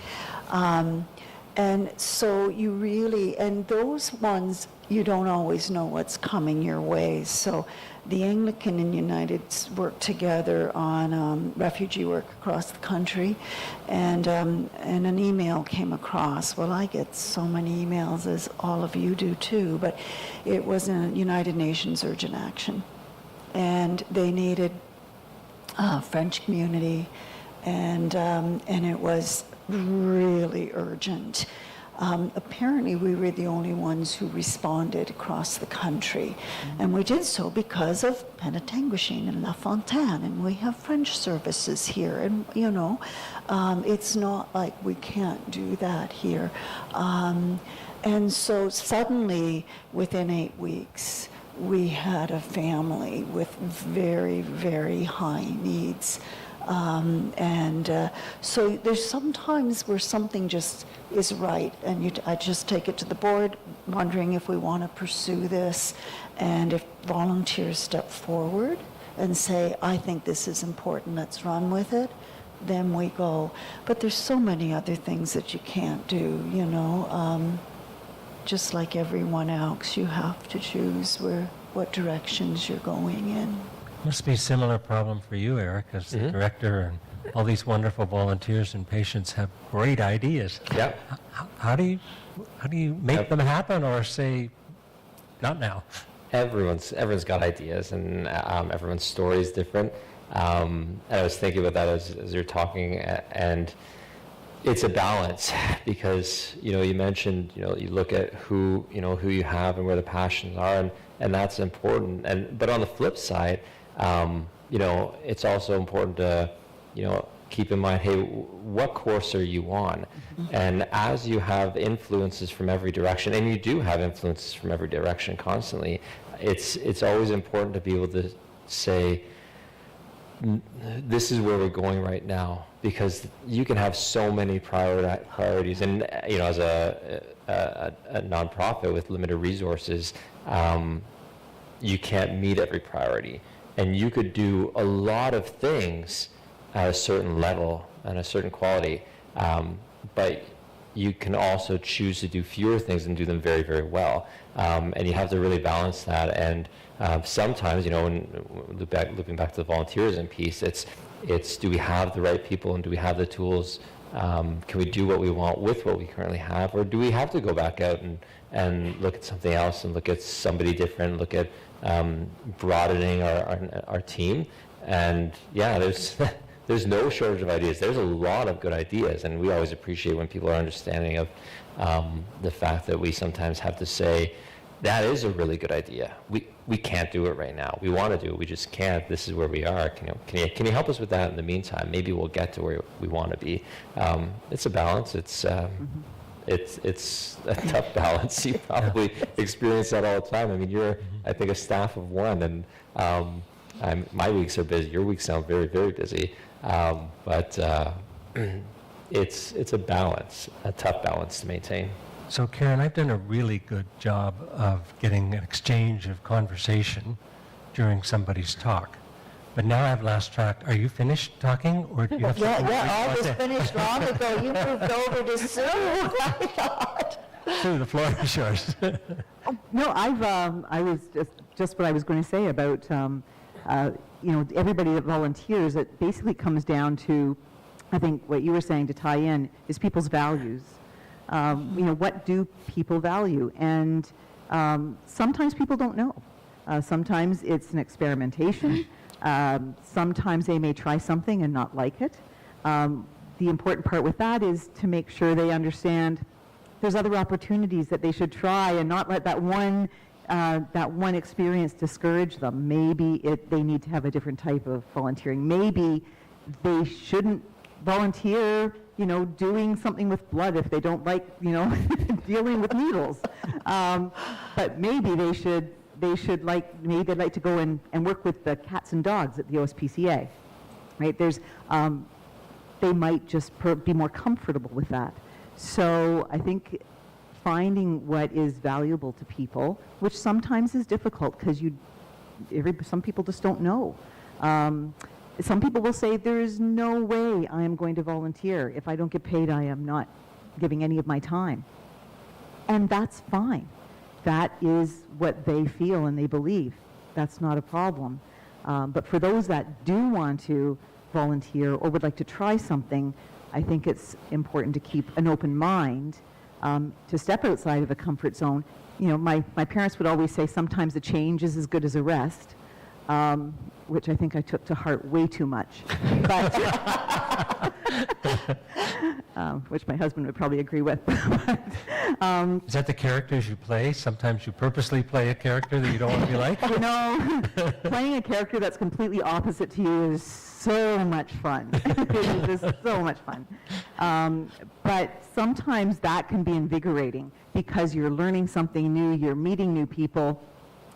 And so you really, and those ones, you don't always know what's coming your way. So the Anglican and United work together on refugee work across the country, and an email came across. Well, I get so many emails, as all of you do too, but it was a United Nations urgent action. And they needed a French community, and it was really urgent. Apparently we were the only ones who responded across the country. And we did so because of Penetanguishene and La Fontaine, and we have French services here, and you know, it's not like we can't do that here. And so suddenly, within 8 weeks, we had a family with very, very high needs. So there's sometimes where something just is right, and I just take it to the board, wondering if we want to pursue this, and if volunteers step forward and say, I think this is important, let's run with it, then we go. But there's so many other things that you can't do, you know. Just like everyone else, you have to choose what directions you're going in. Must be a similar problem for you, Eric, as the director, and all these wonderful volunteers and patients have great ideas. Yeah. How do you make them happen, or say, not now? Everyone's got ideas, and everyone's story is different. And I was thinking about that as you're talking, and it's a balance, because you mentioned you look at who you have and where the passions are, and that's important. But on the flip side, it's also important to keep in mind, hey, what course are you on? And as you have influences from every direction, and you do have influences from every direction constantly, it's always important to be able to say, this is where we're going right now, because you can have so many priorities, and as a nonprofit with limited resources, you can't meet every priority, and you could do a lot of things at a certain level and a certain quality, but you can also choose to do fewer things and do them very, very well, and you have to really balance that. And sometimes, when looping back to the volunteerism piece, it's do we have the right people, and do we have the tools? Can we do what we want with what we currently have, or do we have to go back out and look at something else, and look at somebody different, look at broadening our team? And yeah, there's no shortage of ideas. There's a lot of good ideas, and we always appreciate when people are understanding of the fact that we sometimes have to say, that is a really good idea. We can't do it right now. We want to do it, we just can't. This is where we are. Can you help us with that in the meantime? Maybe we'll get to where we want to be. It's a balance. It's a tough balance. You probably experience that all the time. I mean, you're, I think, a staff of one, and my weeks are busy. Your weeks sound very, very busy. But it's a balance, a tough balance to maintain. So, Karen, I've done a really good job of getting an exchange of conversation during somebody's talk. But now I've lost track. Are you finished talking, or do you have something? Yeah, I was finished long ago. You moved over to Sue, I thought. Sue, the floor is yours. No, I was just what I was going to say about, everybody that volunteers. It basically comes down to, I think what you were saying to tie in is people's values. What do people value? And sometimes people don't know. Sometimes it's an experimentation. Sometimes they may try something and not like it. The important part with that is to make sure they understand there's other opportunities that they should try, and not let that one experience discourage them. Maybe they need to have a different type of volunteering. Maybe they shouldn't volunteer doing something with blood if they don't like, dealing with needles. But maybe maybe they'd like to go and work with the cats and dogs at the OSPCA, right? They might just be more comfortable with that. So I think finding what is valuable to people, which sometimes is difficult because some people just don't know. Some people will say, there is no way I am going to volunteer. If I don't get paid, I am not giving any of my time. And that's fine. That is what they feel and they believe. That's not a problem. But for those that do want to volunteer or would like to try something, I think it's important to keep an open mind, to step outside of a comfort zone. My parents would always say sometimes a change is as good as a rest, which I think I took to heart way too much. But which my husband would probably agree with. Is that the characters you play? Sometimes you purposely play a character that you don't want to be like? Playing a character that's completely opposite to you is so much fun. It is just so much fun. But sometimes that can be invigorating because you're learning something new, you're meeting new people,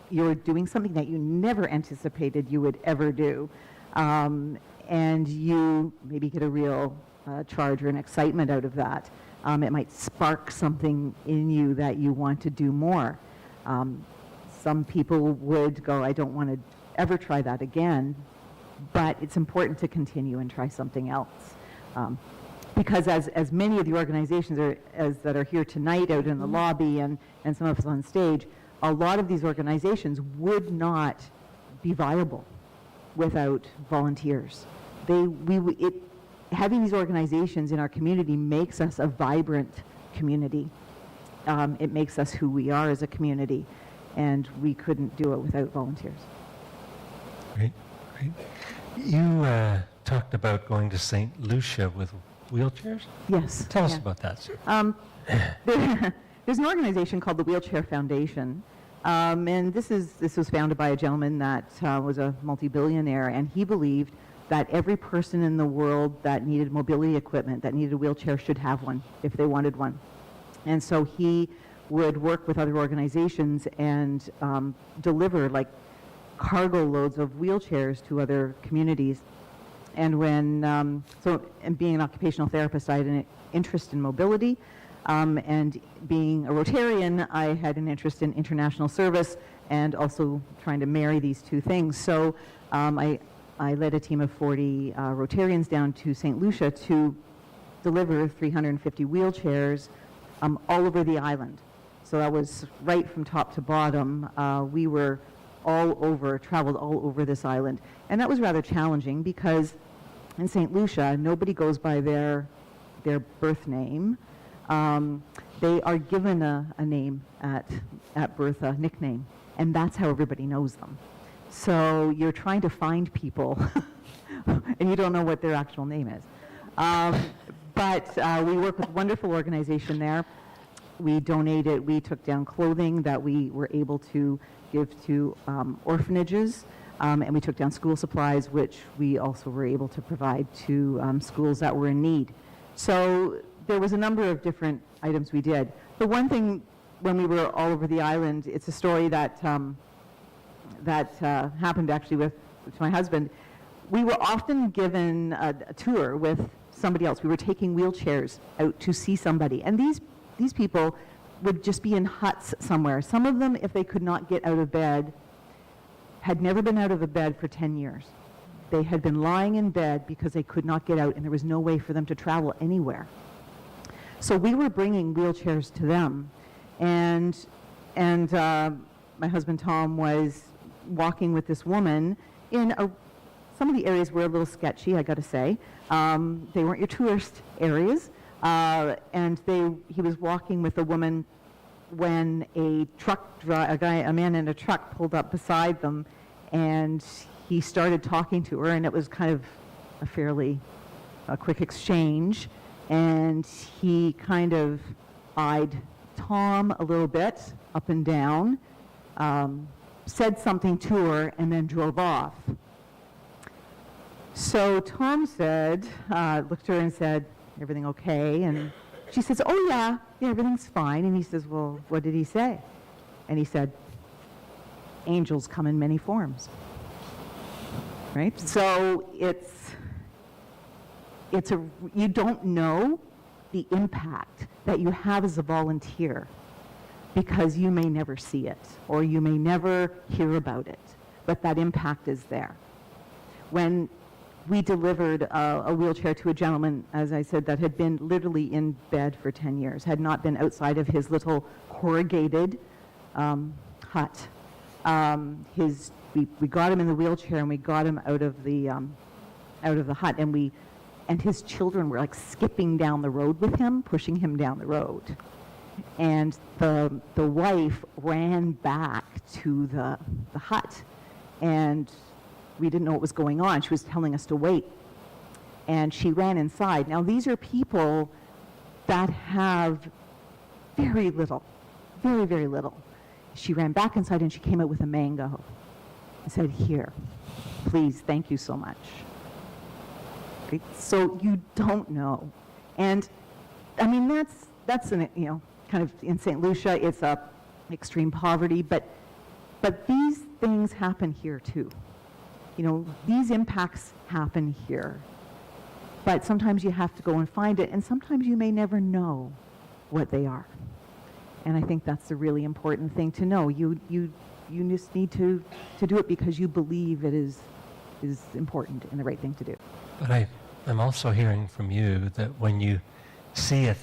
you're doing something that you never anticipated you would ever do. And you maybe get a real charge or an excitement out of that. It might spark something in you that you want to do more. Some people would go, I don't want to ever try that again, but it's important to continue and try something else. Because as many of the organizations that are here tonight out in the lobby and some of us on stage, a lot of these organizations would not be viable without volunteers. Having these organizations in our community makes us a vibrant community. It makes us who we are as a community, and we couldn't do it without volunteers. Great. You talked about going to St. Lucia with wheelchairs? Yes. Tell us about that, sir. There's an organization called the Wheelchair Foundation, and this was founded by a gentleman that was a multi-billionaire, and he believed that every person in the world that needed mobility equipment, that needed a wheelchair, should have one if they wanted one. And so he would work with other organizations and deliver like cargo loads of wheelchairs to other communities. And and being an occupational therapist, I had an interest in mobility. And being a Rotarian, I had an interest in international service and also trying to marry these two things. So I led a team of 40 Rotarians down to St. Lucia to deliver 350 wheelchairs all over the island. So that was right from top to bottom. We were traveled all over this island. And that was rather challenging because in St. Lucia, nobody goes by their birth name. They are given a name at birth, a nickname, and that's how everybody knows them. So you're trying to find people, and you don't know what their actual name is. But we work with a wonderful organization there. We took down clothing that we were able to give to orphanages, and we took down school supplies, which we also were able to provide to schools that were in need. So there was a number of different items we did. The one thing, when we were all over the island, it's a story that happened actually with my husband. We were often given a tour with somebody else. We were taking wheelchairs out to see somebody. And these people would just be in huts somewhere. Some of them, if they could not get out of bed, had never been out of a bed for 10 years. They had been lying in bed because they could not get out, and there was no way for them to travel anywhere. So we were bringing wheelchairs to them, and my husband Tom was walking with this woman in some of the areas were a little sketchy, I got to say. They weren't your tourist areas, and he was walking with a woman when a man in a truck pulled up beside them, and he started talking to her, and it was kind of a fairly quick exchange, and he kind of eyed Tom a little bit up and down, said something to her, and then drove off. So Tom looked at her and said, everything okay? And she says, oh yeah, everything's fine. And he says, well, what did he say? And he said, angels come in many forms. Right? So you don't know the impact that you have as a volunteer because you may never see it or you may never hear about it, but that impact is there. When we delivered a wheelchair to a gentleman, as I said, that had been literally in bed for 10 years, had not been outside of his little corrugated hut. We got him in the wheelchair and we got him out of the hut, and his children were like skipping down the road with him, pushing him down the road. And the wife ran back to the hut, and we didn't know what was going on. She was telling us to wait. And she ran inside. Now, these are people that have very little, very, very little. She ran back inside and she came out with a mango. I said, here, please, thank you so much. Right? So you don't know. And I mean, that's an, kind of in St. Lucia, it's extreme poverty, but these things happen here too. These impacts happen here. But sometimes you have to go and find it, and sometimes you may never know what they are. And I think that's a really important thing to know. You just need to do it because you believe it is important and the right thing to do. But I'm also hearing from you that when you see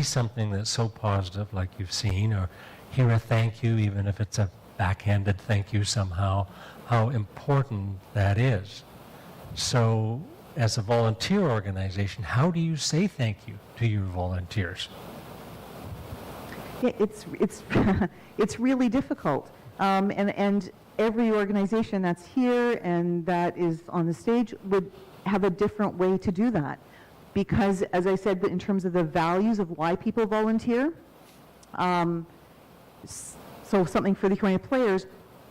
something that's so positive like you've seen, or hear a thank you, even if it's a backhanded thank you somehow, how important that is. So as a volunteer organization, how do you say thank you to your volunteers? Yeah, it's really difficult. And every organization that's here and that is on the stage would have a different way to do that. Because, as I said, in terms of the values of why people volunteer, so something for the Huronia players,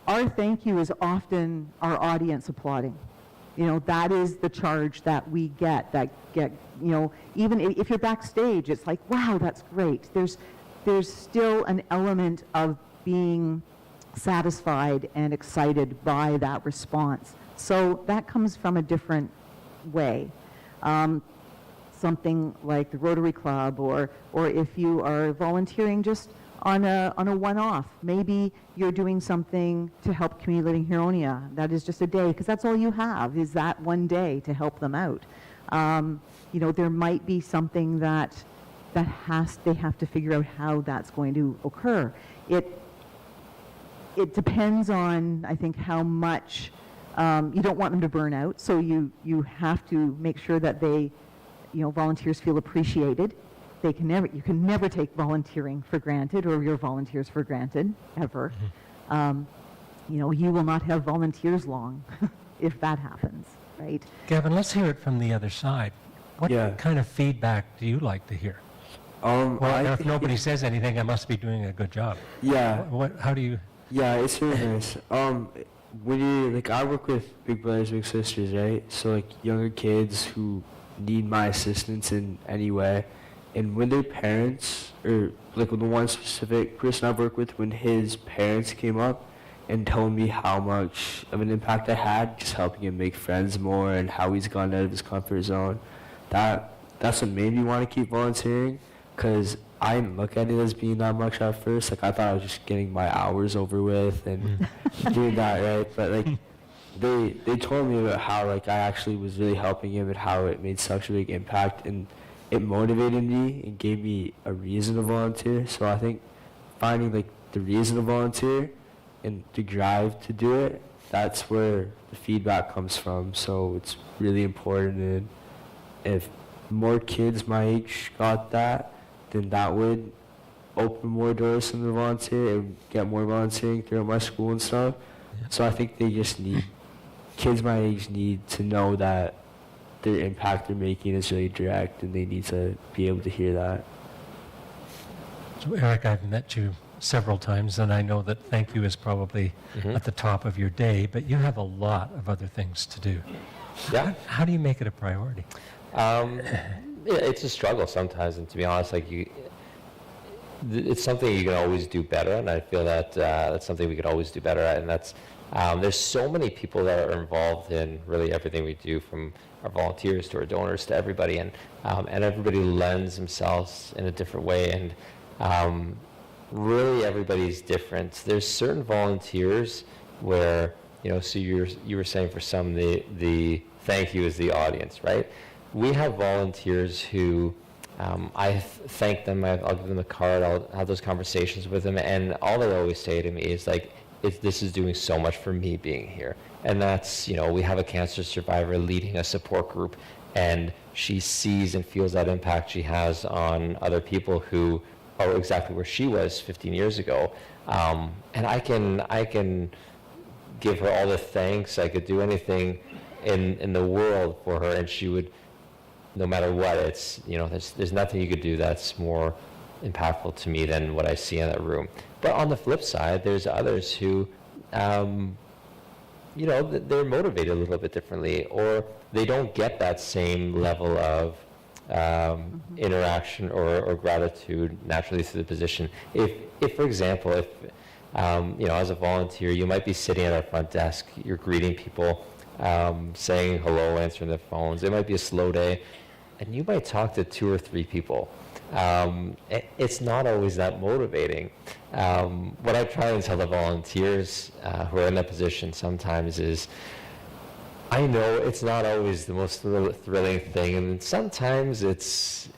our thank you is often our audience applauding. That is the charge that we get, even if you're backstage, it's like, wow, that's great. There's still an element of being satisfied and excited by that response. So that comes from a different way. Something like the Rotary Club, or if you are volunteering just on a one-off. Maybe you're doing something to help community living Huronia. That is just a day, because that's all you have is that one day to help them out. There might be something that they have to figure out how that's going to occur. It depends on, I think, how much you don't want them to burn out. So you have to make sure that they, volunteers feel appreciated. You can never take volunteering for granted or your volunteers for granted, ever. Mm-hmm. You will not have volunteers long if that happens, right? Gavin, let's hear it from the other side. What kind of feedback do you like to hear? If nobody says anything, I must be doing a good job. Yeah. How do you? Yeah, it's really nice. When you I work with big brothers, big sisters, right? So younger kids who need my assistance in any way. And when their parents, or with the one specific person I've worked with, when his parents came up and told me how much of an impact I had, just helping him make friends more and how he's gone out of his comfort zone, that's what made me want to keep volunteering, because I didn't look at it as being that much at first. I thought I was just getting my hours over with and doing that, right? But they told me about how I actually was really helping him and how it made such a big impact, and it motivated me and gave me a reason to volunteer. So I think finding the reason to volunteer and the drive to do it, that's where the feedback comes from. So it's really important, and if more kids my age got that, then that would open more doors for them to volunteer and get more volunteering throughout my school and stuff. Yeah. So I think kids my age need to know that their impact they're making is really direct, and they need to be able to hear that. So Eric, I've met you several times, and I know that thank you is probably at the top of your day, but you have a lot of other things to do. Yeah. How do you make it a priority? it's a struggle sometimes, and to be honest, like it's something you can always do better, and I feel that that's something we could always do better at, and that's there's so many people that are involved in really everything we do, from our volunteers to our donors to everybody, and everybody lends themselves in a different way, and really everybody's different. There's certain volunteers where, so you were saying for some the thank you is the audience, right? We have volunteers who I thank them, I'll give them a card, I'll have those conversations with them, and all they always say to me is like, this is doing so much for me being here. And that's, we have a cancer survivor leading a support group, and she sees and feels that impact she has on other people who are exactly where she was 15 years ago. And I can give her all the thanks, I could do anything in the world for her, and she would, no matter what, it's, there's nothing you could do that's more impactful to me than what I see in that room. But on the flip side, there's others who, they're motivated a little bit differently, or they don't get that same level of interaction or gratitude naturally through the position. If for example, as a volunteer, you might be sitting at our front desk, you're greeting people, saying hello, answering their phones. It might be a slow day, and you might talk to 2 or 3 people. It's not always that motivating. What I try and tell the volunteers who are in that position sometimes is, I know it's not always the most thrilling thing, and sometimes there's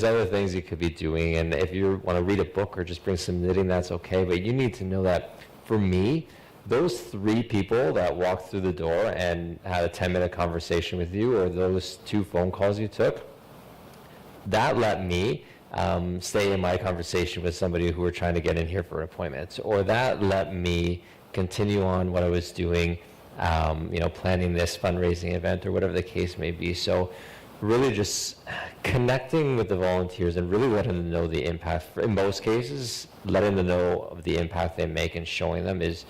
other things you could be doing, and if you want to read a book or just bring some knitting, that's okay, but you need to know that for me, those 3 people that walked through the door and had a 10-minute conversation with you, or those 2 phone calls you took, that let me stay in my conversation with somebody who were trying to get in here for an appointment, or that let me continue on what I was doing, planning this fundraising event or whatever the case may be. So really just connecting with the volunteers and really letting them know the impact. In most cases, letting them know of the impact they make and showing them is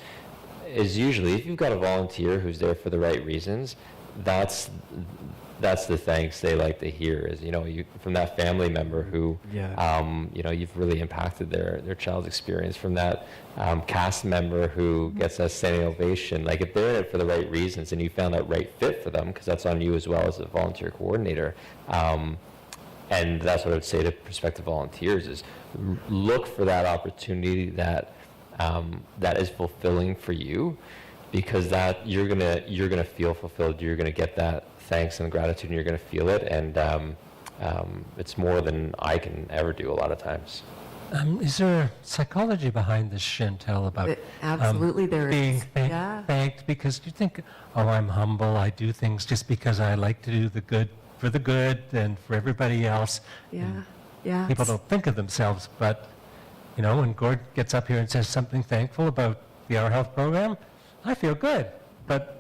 usually, if you've got a volunteer who's there for the right reasons, that's the thanks they like to hear, is you from that family member who you've really impacted their child's experience, from that cast member who gets that standing ovation. Like, if they're in it for the right reasons and you found that right fit for them, because that's on you as well as a volunteer coordinator, and that's what I would say to prospective volunteers, is look for that opportunity that is fulfilling for you, because that you're gonna feel fulfilled, you're gonna get that thanks and gratitude, and you're going to feel it, and it's more than I can ever do a lot of times. Is there psychology behind this, Chantel, about absolutely there being is. thanked? Because you think, I'm humble, I do things just because I like to do the good for the good and for everybody else. Yeah. People don't think of themselves, but when Gord gets up here and says something thankful about the Our Health program, I feel good. But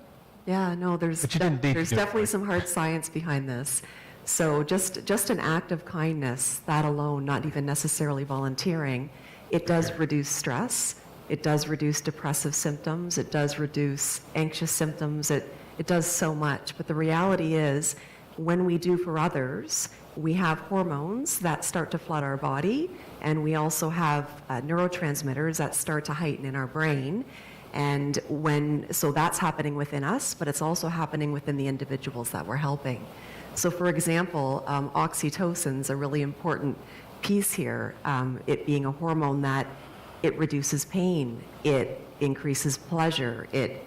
there's definitely some hard science behind this. So just an act of kindness, that alone, not even necessarily volunteering, it does reduce stress, it does reduce depressive symptoms, it does reduce anxious symptoms, it does so much. But the reality is, when we do for others, we have hormones that start to flood our body, and we also have neurotransmitters that start to heighten in our brain. And so that's happening within us, but it's also happening within the individuals that we're helping. So for example, oxytocin's a really important piece here, it being a hormone that it reduces pain, it increases pleasure, it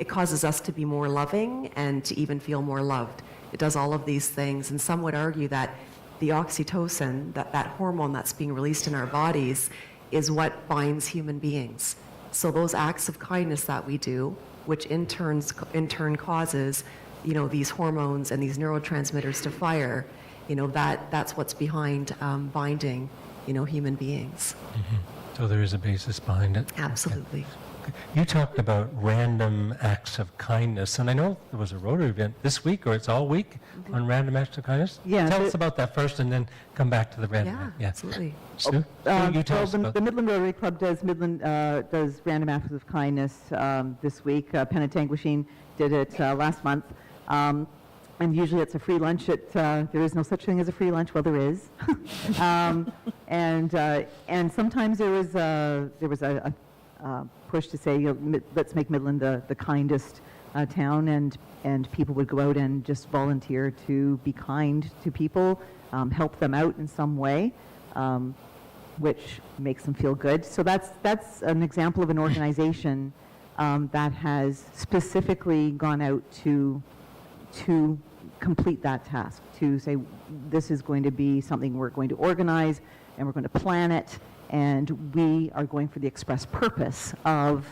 causes us to be more loving and to even feel more loved. It does all of these things, and some would argue that the oxytocin, that hormone that's being released in our bodies, is what binds human beings. So those acts of kindness that we do, which in turn causes, these hormones and these neurotransmitters to fire, that's what's behind binding, human beings. Mm-hmm. So there is a basis behind it. Absolutely. Okay. You talked about random acts of kindness, and I know there was a Rotary event this week, or it's all week, on random acts of kindness. Yeah. Tell us about that first, and then come back to the random. Absolutely. Sue, you tell us about the Midland Rotary Club does random acts of kindness this week. Penetanguishene did it last month. And usually it's a free lunch. There is no such thing as a free lunch. Well, there is. And sometimes there was a push to say, let's make Midland the kindest town, and people would go out and just volunteer to be kind to people, help them out in some way, which makes them feel good. So that's an example of an organization that has specifically gone out to complete that task, to say this is going to be something we're going to organize and we're going to plan it, and we are going for the express purpose of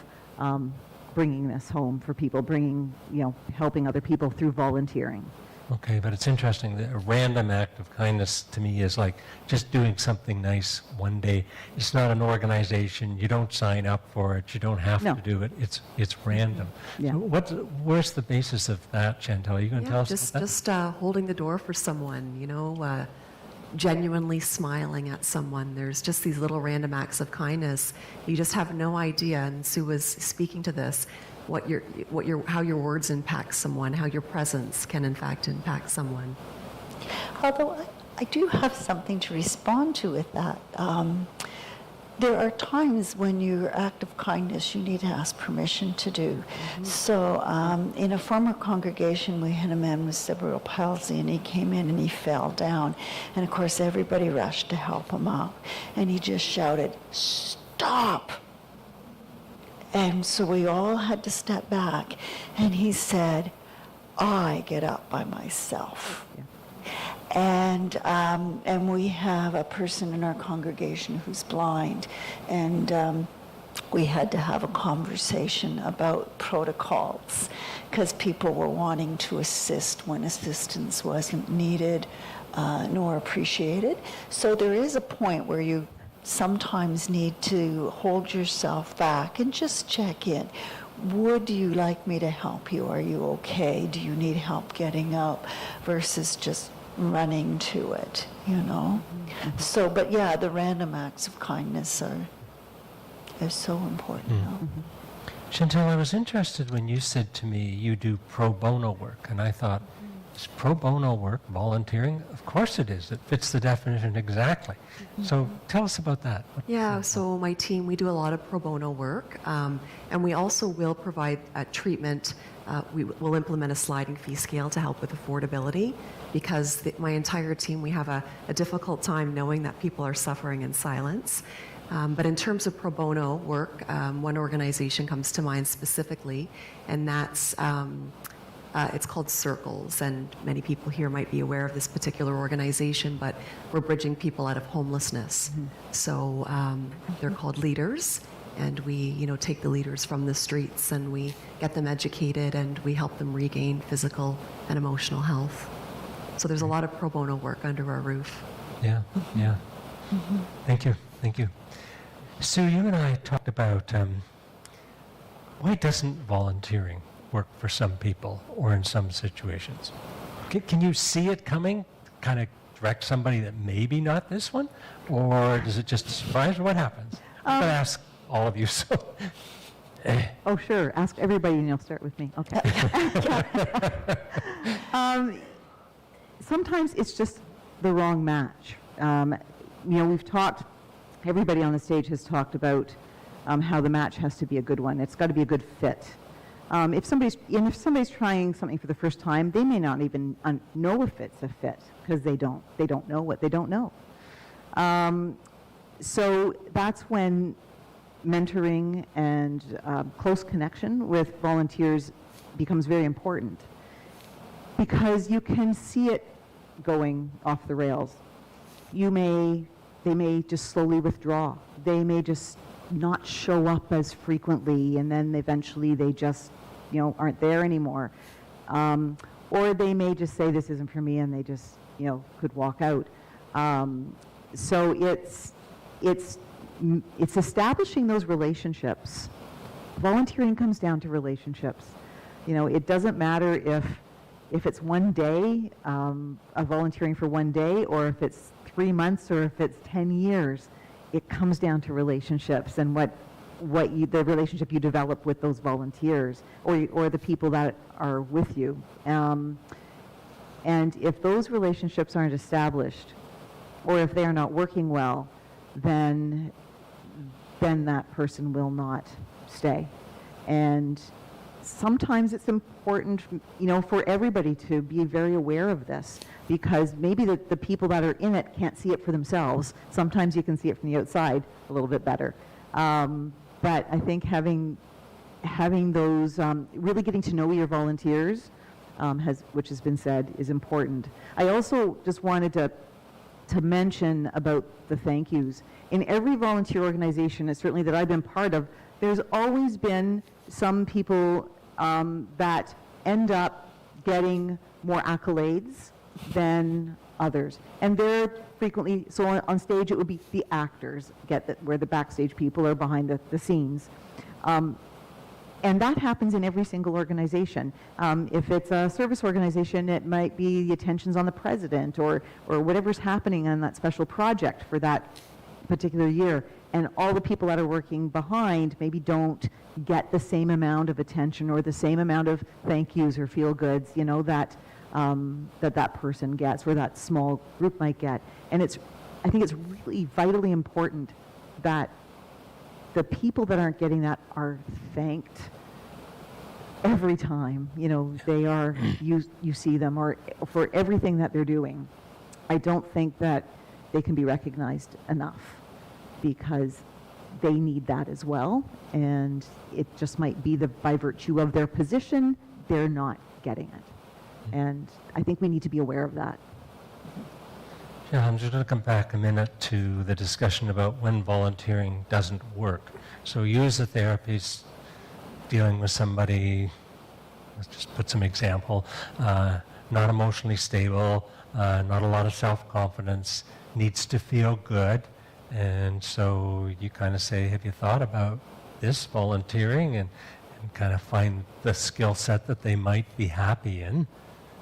bringing this home for people, helping other people through volunteering. Okay, but it's interesting that a random act of kindness to me is like just doing something nice one day. It's not an organization. You don't sign up for it. You don't have to do it. It's random. Yeah. So where's the basis of that, Chantel? Are you going to tell us about that? Just holding the door for someone, genuinely smiling at someone. There's just these little random acts of kindness. You just have no idea, and Sue was speaking to this, how your words impact someone, how your presence can in fact impact someone. Although I do have something to respond to with that. There are times when your act of kindness you need to ask permission to do. Mm-hmm. So in a former congregation, we had a man with cerebral palsy, and he came in and he fell down. And of course, everybody rushed to help him up. And he just shouted, "Stop!" And so we all had to step back. And he said, "I get up by myself." Yeah. And we have a person in our congregation who's blind, and we had to have a conversation about protocols because people were wanting to assist when assistance wasn't needed nor appreciated. So there is a point where you sometimes need to hold yourself back and just check in. Would you like me to help you? Are you okay? Do you need help getting up? Versus just running to it, Mm-hmm. So, but yeah, the random acts of kindness are so important. Mm-hmm. Chantel, I was interested when you said to me you do pro bono work, and I thought, is pro bono work volunteering? Of course it is. It fits the definition exactly. Mm-hmm. So tell us about that. Yeah, so my team, we do a lot of pro bono work, and we also will provide treatment. We will implement a sliding fee scale to help with affordability, because my entire team, we have a difficult time knowing that people are suffering in silence. But in terms of pro bono work, one organization comes to mind specifically, and that's it's called Circles, and many people here might be aware of this particular organization, but we're bridging people out of homelessness. Mm-hmm. So they're called Leaders, and we take the leaders from the streets and we get them educated and we help them regain physical and emotional health. So there's a lot of pro bono work under our roof. Yeah, yeah. Mm-hmm. Thank you. Sue, you and I talked about why doesn't volunteering work for some people or in some situations? Can you see it coming? Kind of direct somebody that maybe not this one? Or does it just surprise? What happens? I'm going to ask all of you. So. Oh, sure. Ask everybody and you'll start with me. Okay. Sometimes it's just the wrong match. We've talked, everybody on the stage has talked about how the match has to be a good one. It's got to be a good fit. If somebody's trying something for the first time, they may not even know if it's a fit because they don't know what they don't know. So that's when mentoring and close connection with volunteers becomes very important, because you can see it going off the rails. They may just slowly withdraw. They may just not show up as frequently, and then eventually they just aren't there anymore. Or they may just say, this isn't for me, and they just could walk out. So it's establishing those relationships. Volunteering comes down to relationships. It doesn't matter if it's one day of volunteering for one day, or if it's 3 months, or if it's 10 years. It comes down to relationships and the relationship you develop with those volunteers or the people that are with you. And if those relationships aren't established, or if they are not working well, then that person will not stay. And sometimes it's important, for everybody to be very aware of this, because maybe the people that are in it can't see it for themselves. Sometimes you can see it from the outside a little bit better. But I think having those, really getting to know your volunteers, which has been said, is important. I also just wanted to mention about the thank yous. In every volunteer organization, and certainly that I've been part of, there's always been some people that end up getting more accolades than others. And they're frequently, so on stage it would be the actors where the backstage people are behind the scenes. And that happens in every single organization. If it's a service organization, it might be the attentions on the president or whatever's happening on that special project for that particular year. And all the people that are working behind maybe don't get the same amount of attention or the same amount of thank yous or feel goods, that person gets or that small group might get. And I think it's really vitally important that the people that aren't getting that are thanked every time, they are, you see them, or for everything that they're doing. I don't think that they can be recognized enough, because they need that as well, and it just might be by virtue of their position, they're not getting it. And I think we need to be aware of that. Yeah, I'm just going to come back a minute to the discussion about when volunteering doesn't work. So you as a therapist dealing with somebody, let's just put some example, not emotionally stable, not a lot of self-confidence, needs to feel good. And so you kind of say, have you thought about this volunteering, and kind of find the skill set that they might be happy in.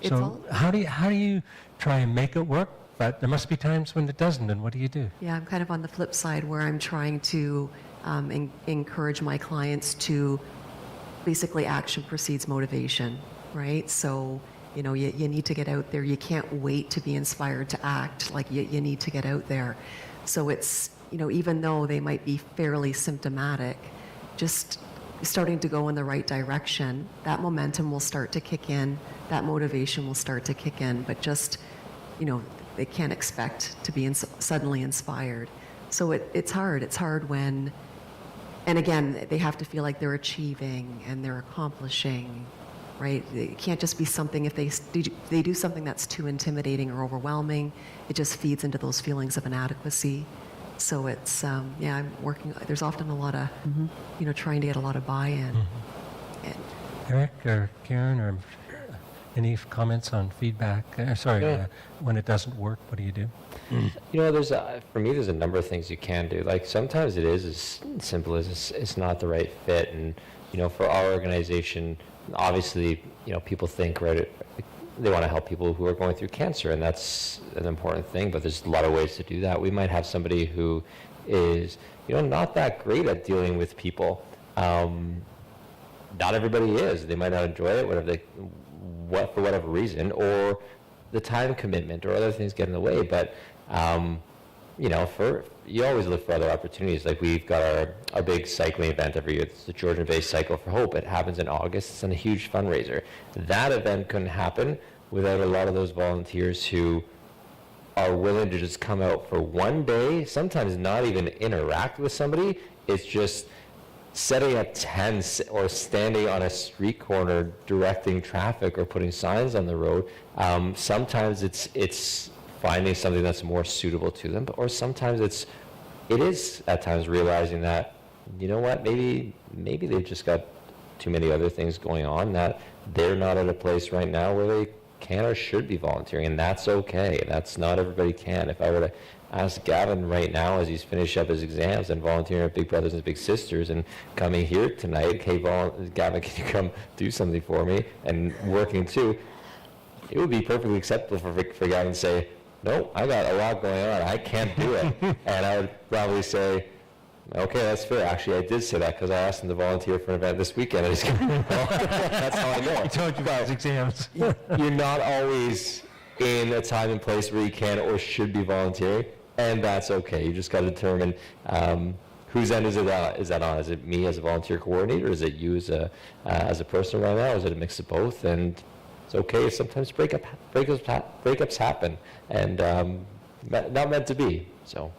So how do you try and make it work? But there must be times when it doesn't, and what do you do? Yeah, I'm kind of on the flip side where I'm trying to encourage my clients to basically action precedes motivation, right? So, you need to get out there. You can't wait to be inspired to act. Like, you need to get out there. So it's, even though they might be fairly symptomatic, just starting to go in the right direction, that momentum will start to kick in, that motivation will start to kick in, but just, they can't expect to be suddenly inspired. So it's hard. It's hard when, and again, they have to feel like they're achieving and they're accomplishing, right? It can't just be something, if they do something that's too intimidating or overwhelming, it just feeds into those feelings of inadequacy. So it's, I'm working, there's often a lot of, trying to get a lot of buy-in. Mm-hmm. Eric or Karen, or any comments on feedback? When it doesn't work, what do you do? For me, there's a number of things you can do. Like, sometimes it is as simple as it's not the right fit. And, for our organization, obviously, people think, right, they want to help people who are going through cancer, and that's an important thing, but there's a lot of ways to do that. We might have somebody who is, not that great at dealing with people. Not everybody is. They might not enjoy it, for whatever reason, or the time commitment or other things get in the way. But, you always look for other opportunities. Like, we've got our big cycling event every year. It's the Georgian-based Cycle for Hope. It happens in August. It's a huge fundraiser. That event couldn't happen without a lot of those volunteers who are willing to just come out for one day, sometimes not even interact with somebody. It's just setting up tents or standing on a street corner directing traffic or putting signs on the road. Sometimes it's finding something that's more suitable to them, or sometimes it is at times realizing that, maybe they've just got too many other things going on, that they're not at a place right now where they can or should be volunteering, and that's okay. That's not everybody can. If I were to ask Gavin right now, as he's finished up his exams and volunteering at Big Brothers and Big Sisters and coming here tonight, hey, Gavin, can you come do something for me, and working too, it would be perfectly acceptable for Gavin to say, no, I got a lot going on, I can't do it. And I would probably say, okay, that's fair. Actually, I did say that because I asked him to volunteer for an event this weekend. And he's going, that's how I know. I told you about his exams. You're not always in a time and place where you can or should be volunteering, and that's okay. You just got to determine whose end is that on? Is it me as a volunteer coordinator? Is it you as a person right now? Is it a mix of both? And it's okay if sometimes breakups happen, and not meant to be. So.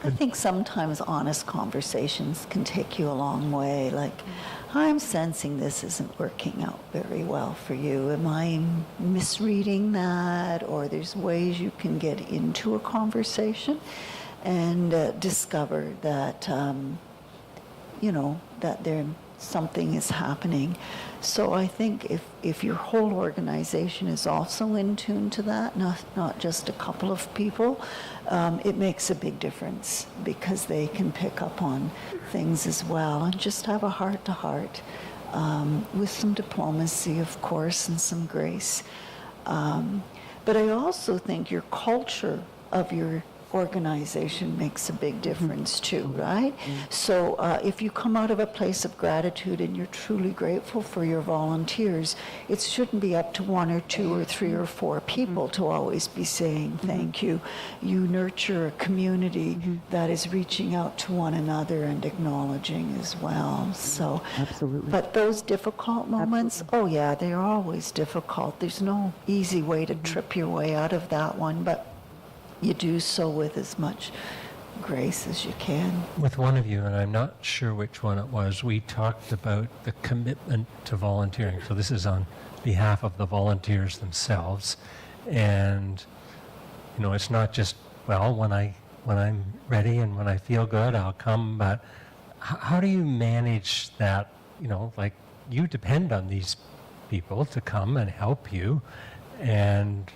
I think sometimes honest conversations can take you a long way. Like, I'm sensing this isn't working out very well for you. Am I misreading that? Or there's ways you can get into a conversation and discover that, that something is happening. So I think if your whole organization is also in tune to that, not just a couple of people, it makes a big difference because they can pick up on things as well and just have a heart-to-heart with some diplomacy, of course, and some grace. But I also think your culture of your organization makes a big difference too, right? So if you come out of a place of gratitude and you're truly grateful for your volunteers, it shouldn't be up to 1 or 2 or 3 or 4 people to always be saying thank you. You nurture a community that is reaching out to one another and acknowledging as well. So, Absolutely. but those difficult moments, oh yeah, they're always difficult. There's no easy way to trip your way out of that one, but you do so with as much grace as you can. With one of you, and I'm not sure which one it was, we talked about the commitment to volunteering. So this is on behalf of the volunteers themselves. And, it's not just, well, when I'm ready and when I feel good, I'll come. But how do you manage that? Like, you depend on these people to come and help you. And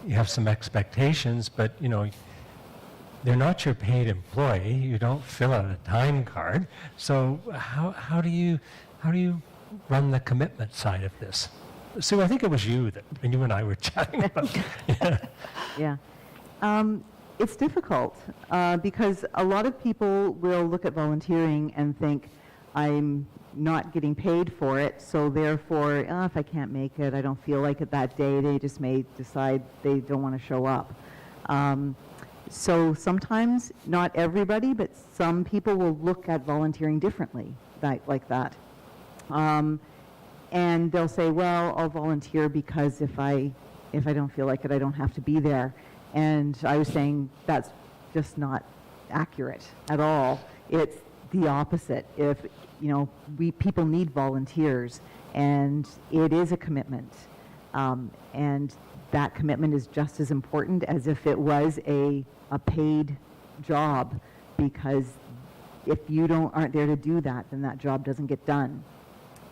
you have some expectations, but they're not your paid employee. You don't fill out a time card. So how do you run the commitment side of this? Sue, I think it was you and I were chatting about. Yeah. It's difficult because a lot of people will look at volunteering and think, I'm not getting paid for it, so therefore, if I can't make it, I don't feel like it that day, they just may decide they don't want to show up. So sometimes, not everybody, but some people will look at volunteering differently, like that. And they'll say, well, I'll volunteer because if I don't feel like it, I don't have to be there. And I was saying that's just not accurate at all. It's the opposite. If people need volunteers, and it is a commitment, and that commitment is just as important as if it was a paid job, because if you aren't there to do that, then that job doesn't get done.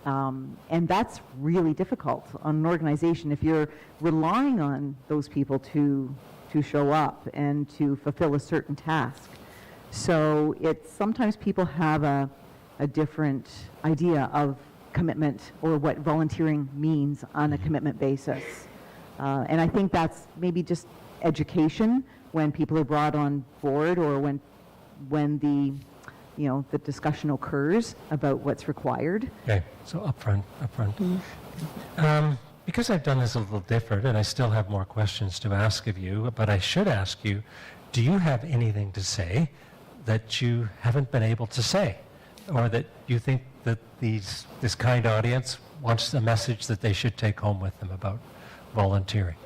And that's really difficult on an organization if you're relying on those people to show up and to fulfill a certain task. So sometimes people have a different idea of commitment or what volunteering means on a commitment basis. And I think that's maybe just education when people are brought on board, or when the discussion occurs about what's required. Okay, so up front. Because I've done this a little different, and I still have more questions to ask of you, but I should ask you, do you have anything to say that you haven't been able to say, or that you think that this kind audience wants a message that they should take home with them about volunteering?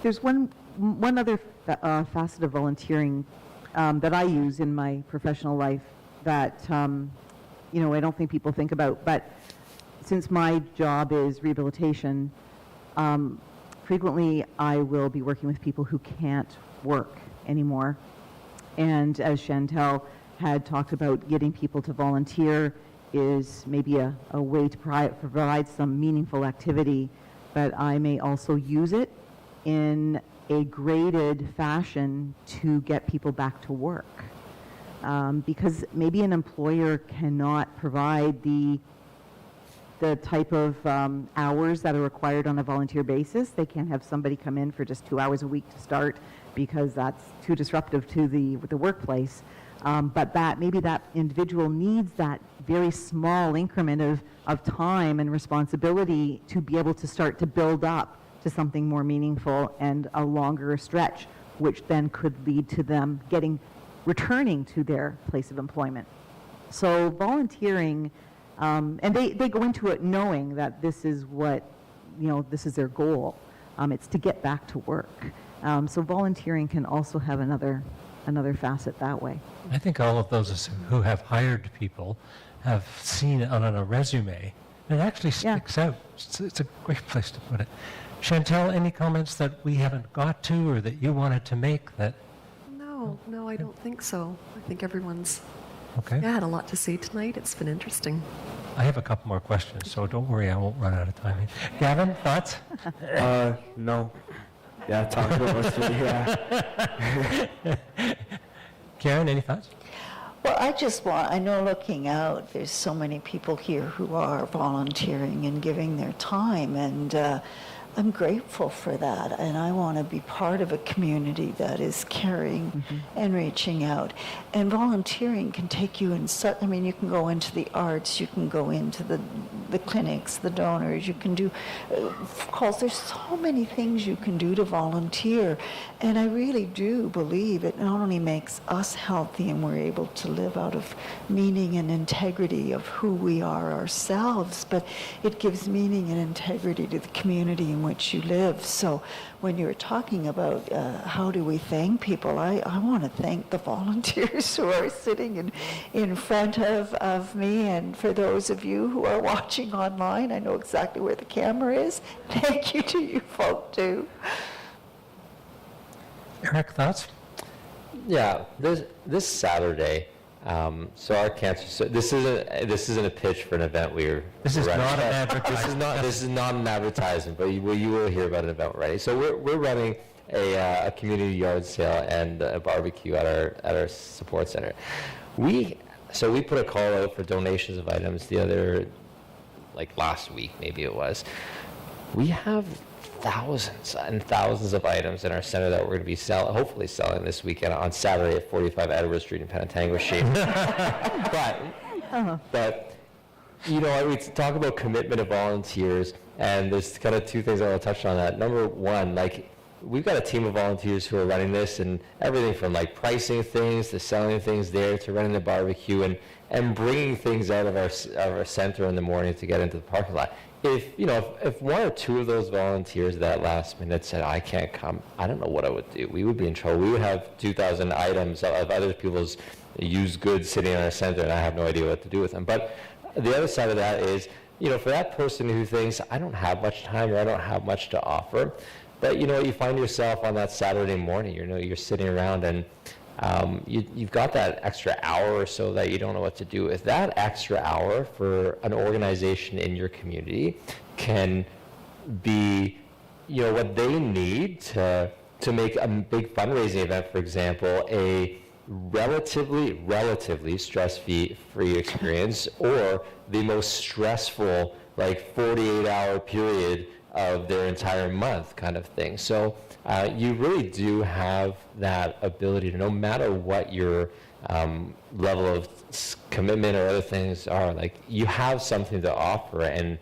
There's one other facet of volunteering that I use in my professional life that I don't think people think about. But since my job is rehabilitation, frequently I will be working with people who can't work anymore. And as Chantel had talked about, getting people to volunteer is maybe a way to provide some meaningful activity, but I may also use it in a graded fashion to get people back to work. Because maybe an employer cannot provide the type of hours that are required on a volunteer basis. They can't have somebody come in for just 2 hours a week to start, because that's too disruptive to the workplace. But maybe that individual needs that very small increment of time and responsibility to be able to start to build up to something more meaningful and a longer stretch, which then could lead to them returning to their place of employment. So volunteering, and they go into it knowing that this is what, this is their goal. It's to get back to work. So volunteering can also have another facet that way. I think all of those who have hired people have seen it on a resume. It actually sticks out. It's a great place to put it. Chantel, any comments that we haven't got to or that you wanted to make that? No, I don't think so. I think everyone's Okay. had a lot to say tonight. It's been interesting. I have a couple more questions, so don't worry, I won't run out of time. Gavin, thoughts? No. Yeah, talk about what's yeah. Karen, any thoughts? Well, I know looking out, there's so many people here who are volunteering and giving their time, and I'm grateful for that, and I want to be part of a community that is caring and reaching out. And volunteering can take you in such, you can go into the arts, you can go into the clinics, the donors, you can do calls. There's so many things you can do to volunteer, and I really do believe it not only makes us healthy and we're able to live out of meaning and integrity of who we are ourselves, but it gives meaning and integrity to the community in which you live. So when you're talking about how do we thank people, I want to thank the volunteers who are sitting in front of me, and for those of you who are watching online, I know exactly where the camera is. Thank you to you folk too. Eric, thoughts? Yeah, this Saturday. So our cancer. So this isn't a pitch for an event we're. This is running. not an advertisement. This is not an advertisement, but you will hear about an event already. So we're running a community yard sale and a barbecue at our support center. We put a call out for donations of items last week, maybe it was. We have thousands and thousands of items in our center that we're going to be hopefully selling this weekend on Saturday at 45 Edward Street in Penetanguishene. But we talk about commitment of volunteers, and there's kind of two things I want to touch on that. Number one, we've got a team of volunteers who are running this, and everything from pricing things to selling things there to running the barbecue and bringing things out of our center in the morning to get into the parking lot. If one or two of those volunteers at that last minute said, I can't come, I don't know what I would do. We would be in trouble. We would have 2,000 items of other people's used goods sitting in our center, and I have no idea what to do with them. But the other side of that is, for that person who thinks, I don't have much time or I don't have much to offer, but you find yourself on that Saturday morning, you're sitting around and you've got that extra hour or so that you don't know what to do with. That extra hour for an organization in your community can be, what they need to make a big fundraising event, for example, a relatively stress-free experience, or the most stressful 48-hour period of their entire month kind of thing. So you really do have that ability to, no matter what your level of commitment or other things are, you have something to offer, and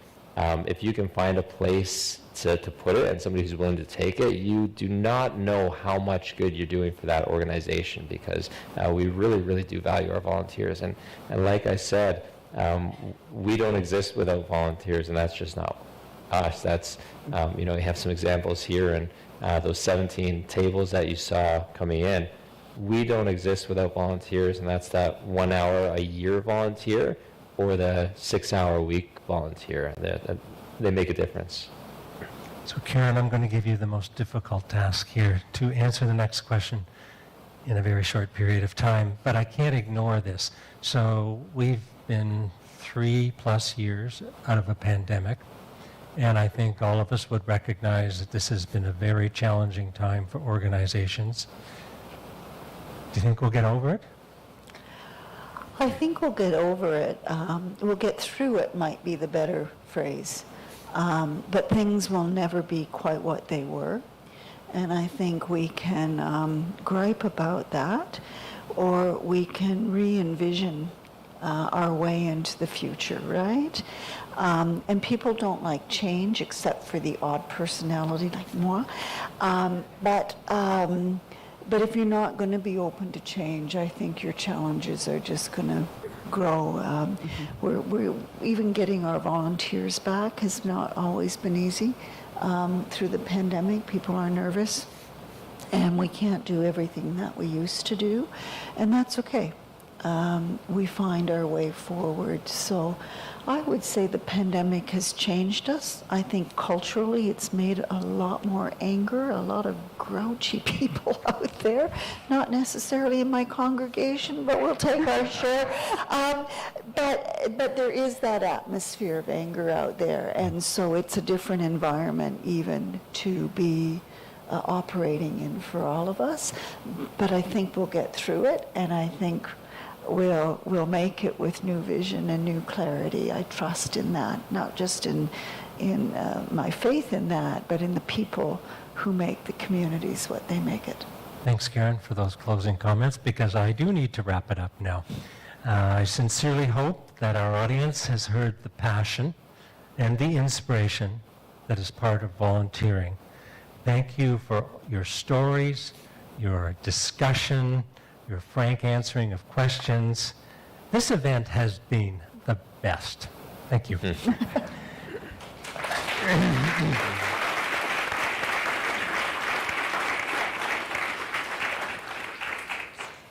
if you can find a place to put it and somebody who's willing to take it, you do not know how much good you're doing for that organization, because we really, really do value our volunteers. And like I said, we don't exist without volunteers, and that's just not us. That's, we have some examples here, and those 17 tables that you saw coming in, we don't exist without volunteers, and that's that 1 hour a year volunteer or the 6 hour a week volunteer. They make a difference. So Karen, I'm going to give you the most difficult task here to answer the next question in a very short period of time, but I can't ignore this. So we've been 3+ years out of a pandemic, and I think all of us would recognize that this has been a very challenging time for organizations. Do you think we'll get over it? I think we'll get over it. We'll get through it might be the better phrase. But things will never be quite what they were. And I think we can gripe about that, or we can re-envision our way into the future, right? And people don't like change except for the odd personality like moi. But if you're not going to be open to change, I think your challenges are just going to grow. We're even getting our volunteers back has not always been easy. Through the pandemic, people are nervous, and we can't do everything that we used to do, and that's okay. We find our way forward. So I would say the pandemic has changed us. I think culturally it's made a lot more anger, a lot of grouchy people out there. Not necessarily in my congregation, but we'll take our share. But there is that atmosphere of anger out there. And so it's a different environment even to be operating in for all of us. But I think we'll get through it, and I think we'll make it with new vision and new clarity. I trust in that, not just in my faith in that, but in the people who make the communities what they make it. Thanks, Karen, for those closing comments, because I do need to wrap it up now. I sincerely hope that our audience has heard the passion and the inspiration that is part of volunteering. Thank you for your stories, your discussion, your frank answering of questions. This event has been the best. Thank you.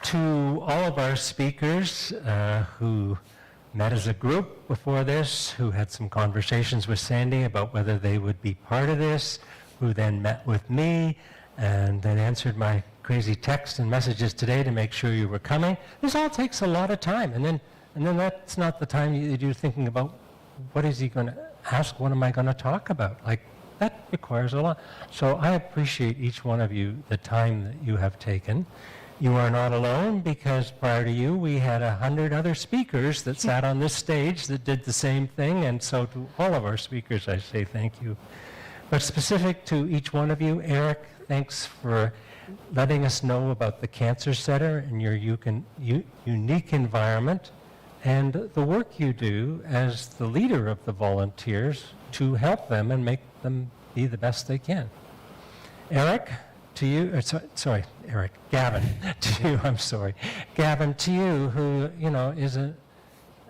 To all of our speakers who met as a group before this, who had some conversations with Sandy about whether they would be part of this, who then met with me and then answered my crazy texts and messages today to make sure you were coming. This all takes a lot of time, and then that's not the time you're thinking about what is he going to ask, what am I going to talk about? Like, that requires a lot. So I appreciate each one of you, the time that you have taken. You are not alone, because prior to you we had 100 other speakers that sat on this stage that did the same thing, and so to all of our speakers I say thank you. But specific to each one of you, Eric, thanks for letting us know about the Cancer Center and your unique environment and the work you do as the leader of the volunteers to help them and make them be the best they can. Eric, to you, Gavin, to you, I'm sorry. Gavin, to you, who, is an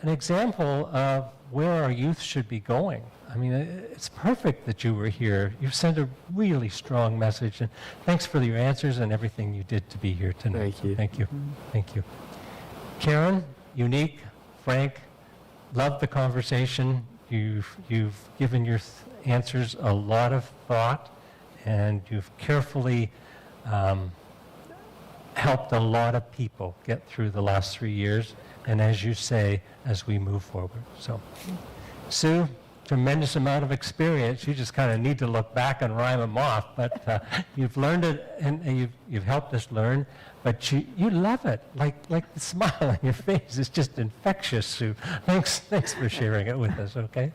example of where our youth should be going. I mean, it's perfect that you were here. You've sent a really strong message, and thanks for your answers and everything you did to be here tonight. Thank you. Thank you. Thank you. Karen, unique, frank, loved the conversation. You've given your answers a lot of thought, and you've carefully helped a lot of people get through the last 3 years, and as you say, as we move forward. So, Sue, tremendous amount of experience. You just kind of need to look back and rhyme them off, but you've learned it, and you've helped us learn, but you love it. Like the smile on your face is just infectious, Sue. Thanks for sharing it with us, okay?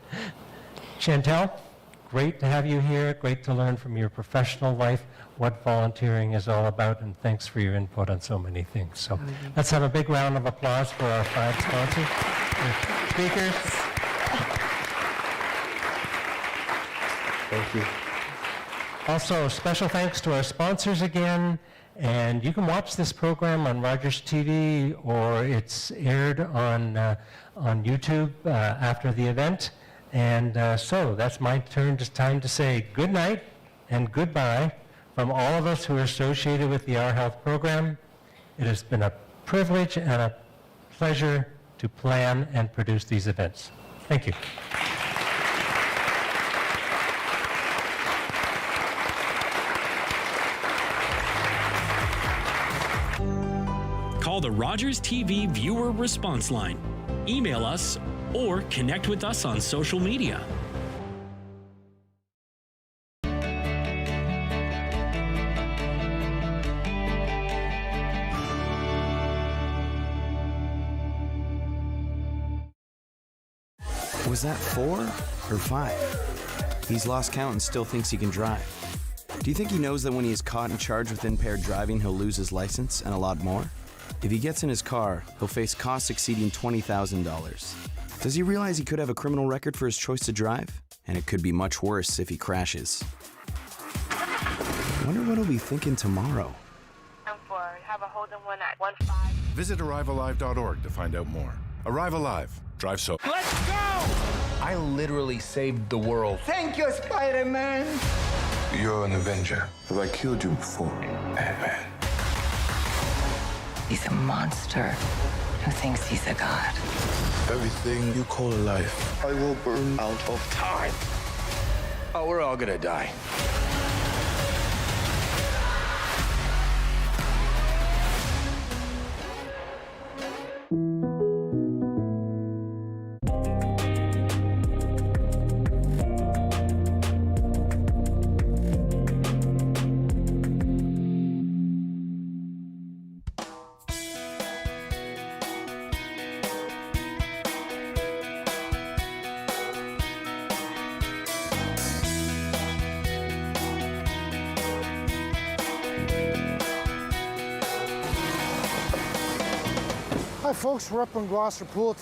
Chantel, great to have you here. Great to learn from your professional life what volunteering is all about, and thanks for your input on so many things. So let's have a big round of applause for our 5 sponsors, our speakers. Thank you. Also, special thanks to our sponsors again. And you can watch this program on Rogers TV, or it's aired on YouTube after the event. And so that's my turn. It's time to say good night and goodbye from all of us who are associated with the Our Health program. It has been a privilege and a pleasure to plan and produce these events. Thank you. Call the Rogers TV viewer response line, email us, or connect with us on social media. Was that 4 or 5? He's lost count and still thinks he can drive. Do you think he knows that when he is caught and charged with impaired driving, he'll lose his license and a lot more? If he gets in his car, he'll face costs exceeding $20,000. Does he realize he could have a criminal record for his choice to drive? And it could be much worse if he crashes. Wonder what he'll be thinking tomorrow. Have a hold on one at 15. Visit ArriveAlive.org to find out more. Arrive Alive. Drive so. Let's go! I literally saved the world. Thank you, Spider-Man. You're an Avenger. Have I killed you before, Ant-Man? He's a monster who thinks he's a god. Everything you call a life, I will burn out of time. Oh, we're all gonna die. Hi folks, we're up in Gloucester Pool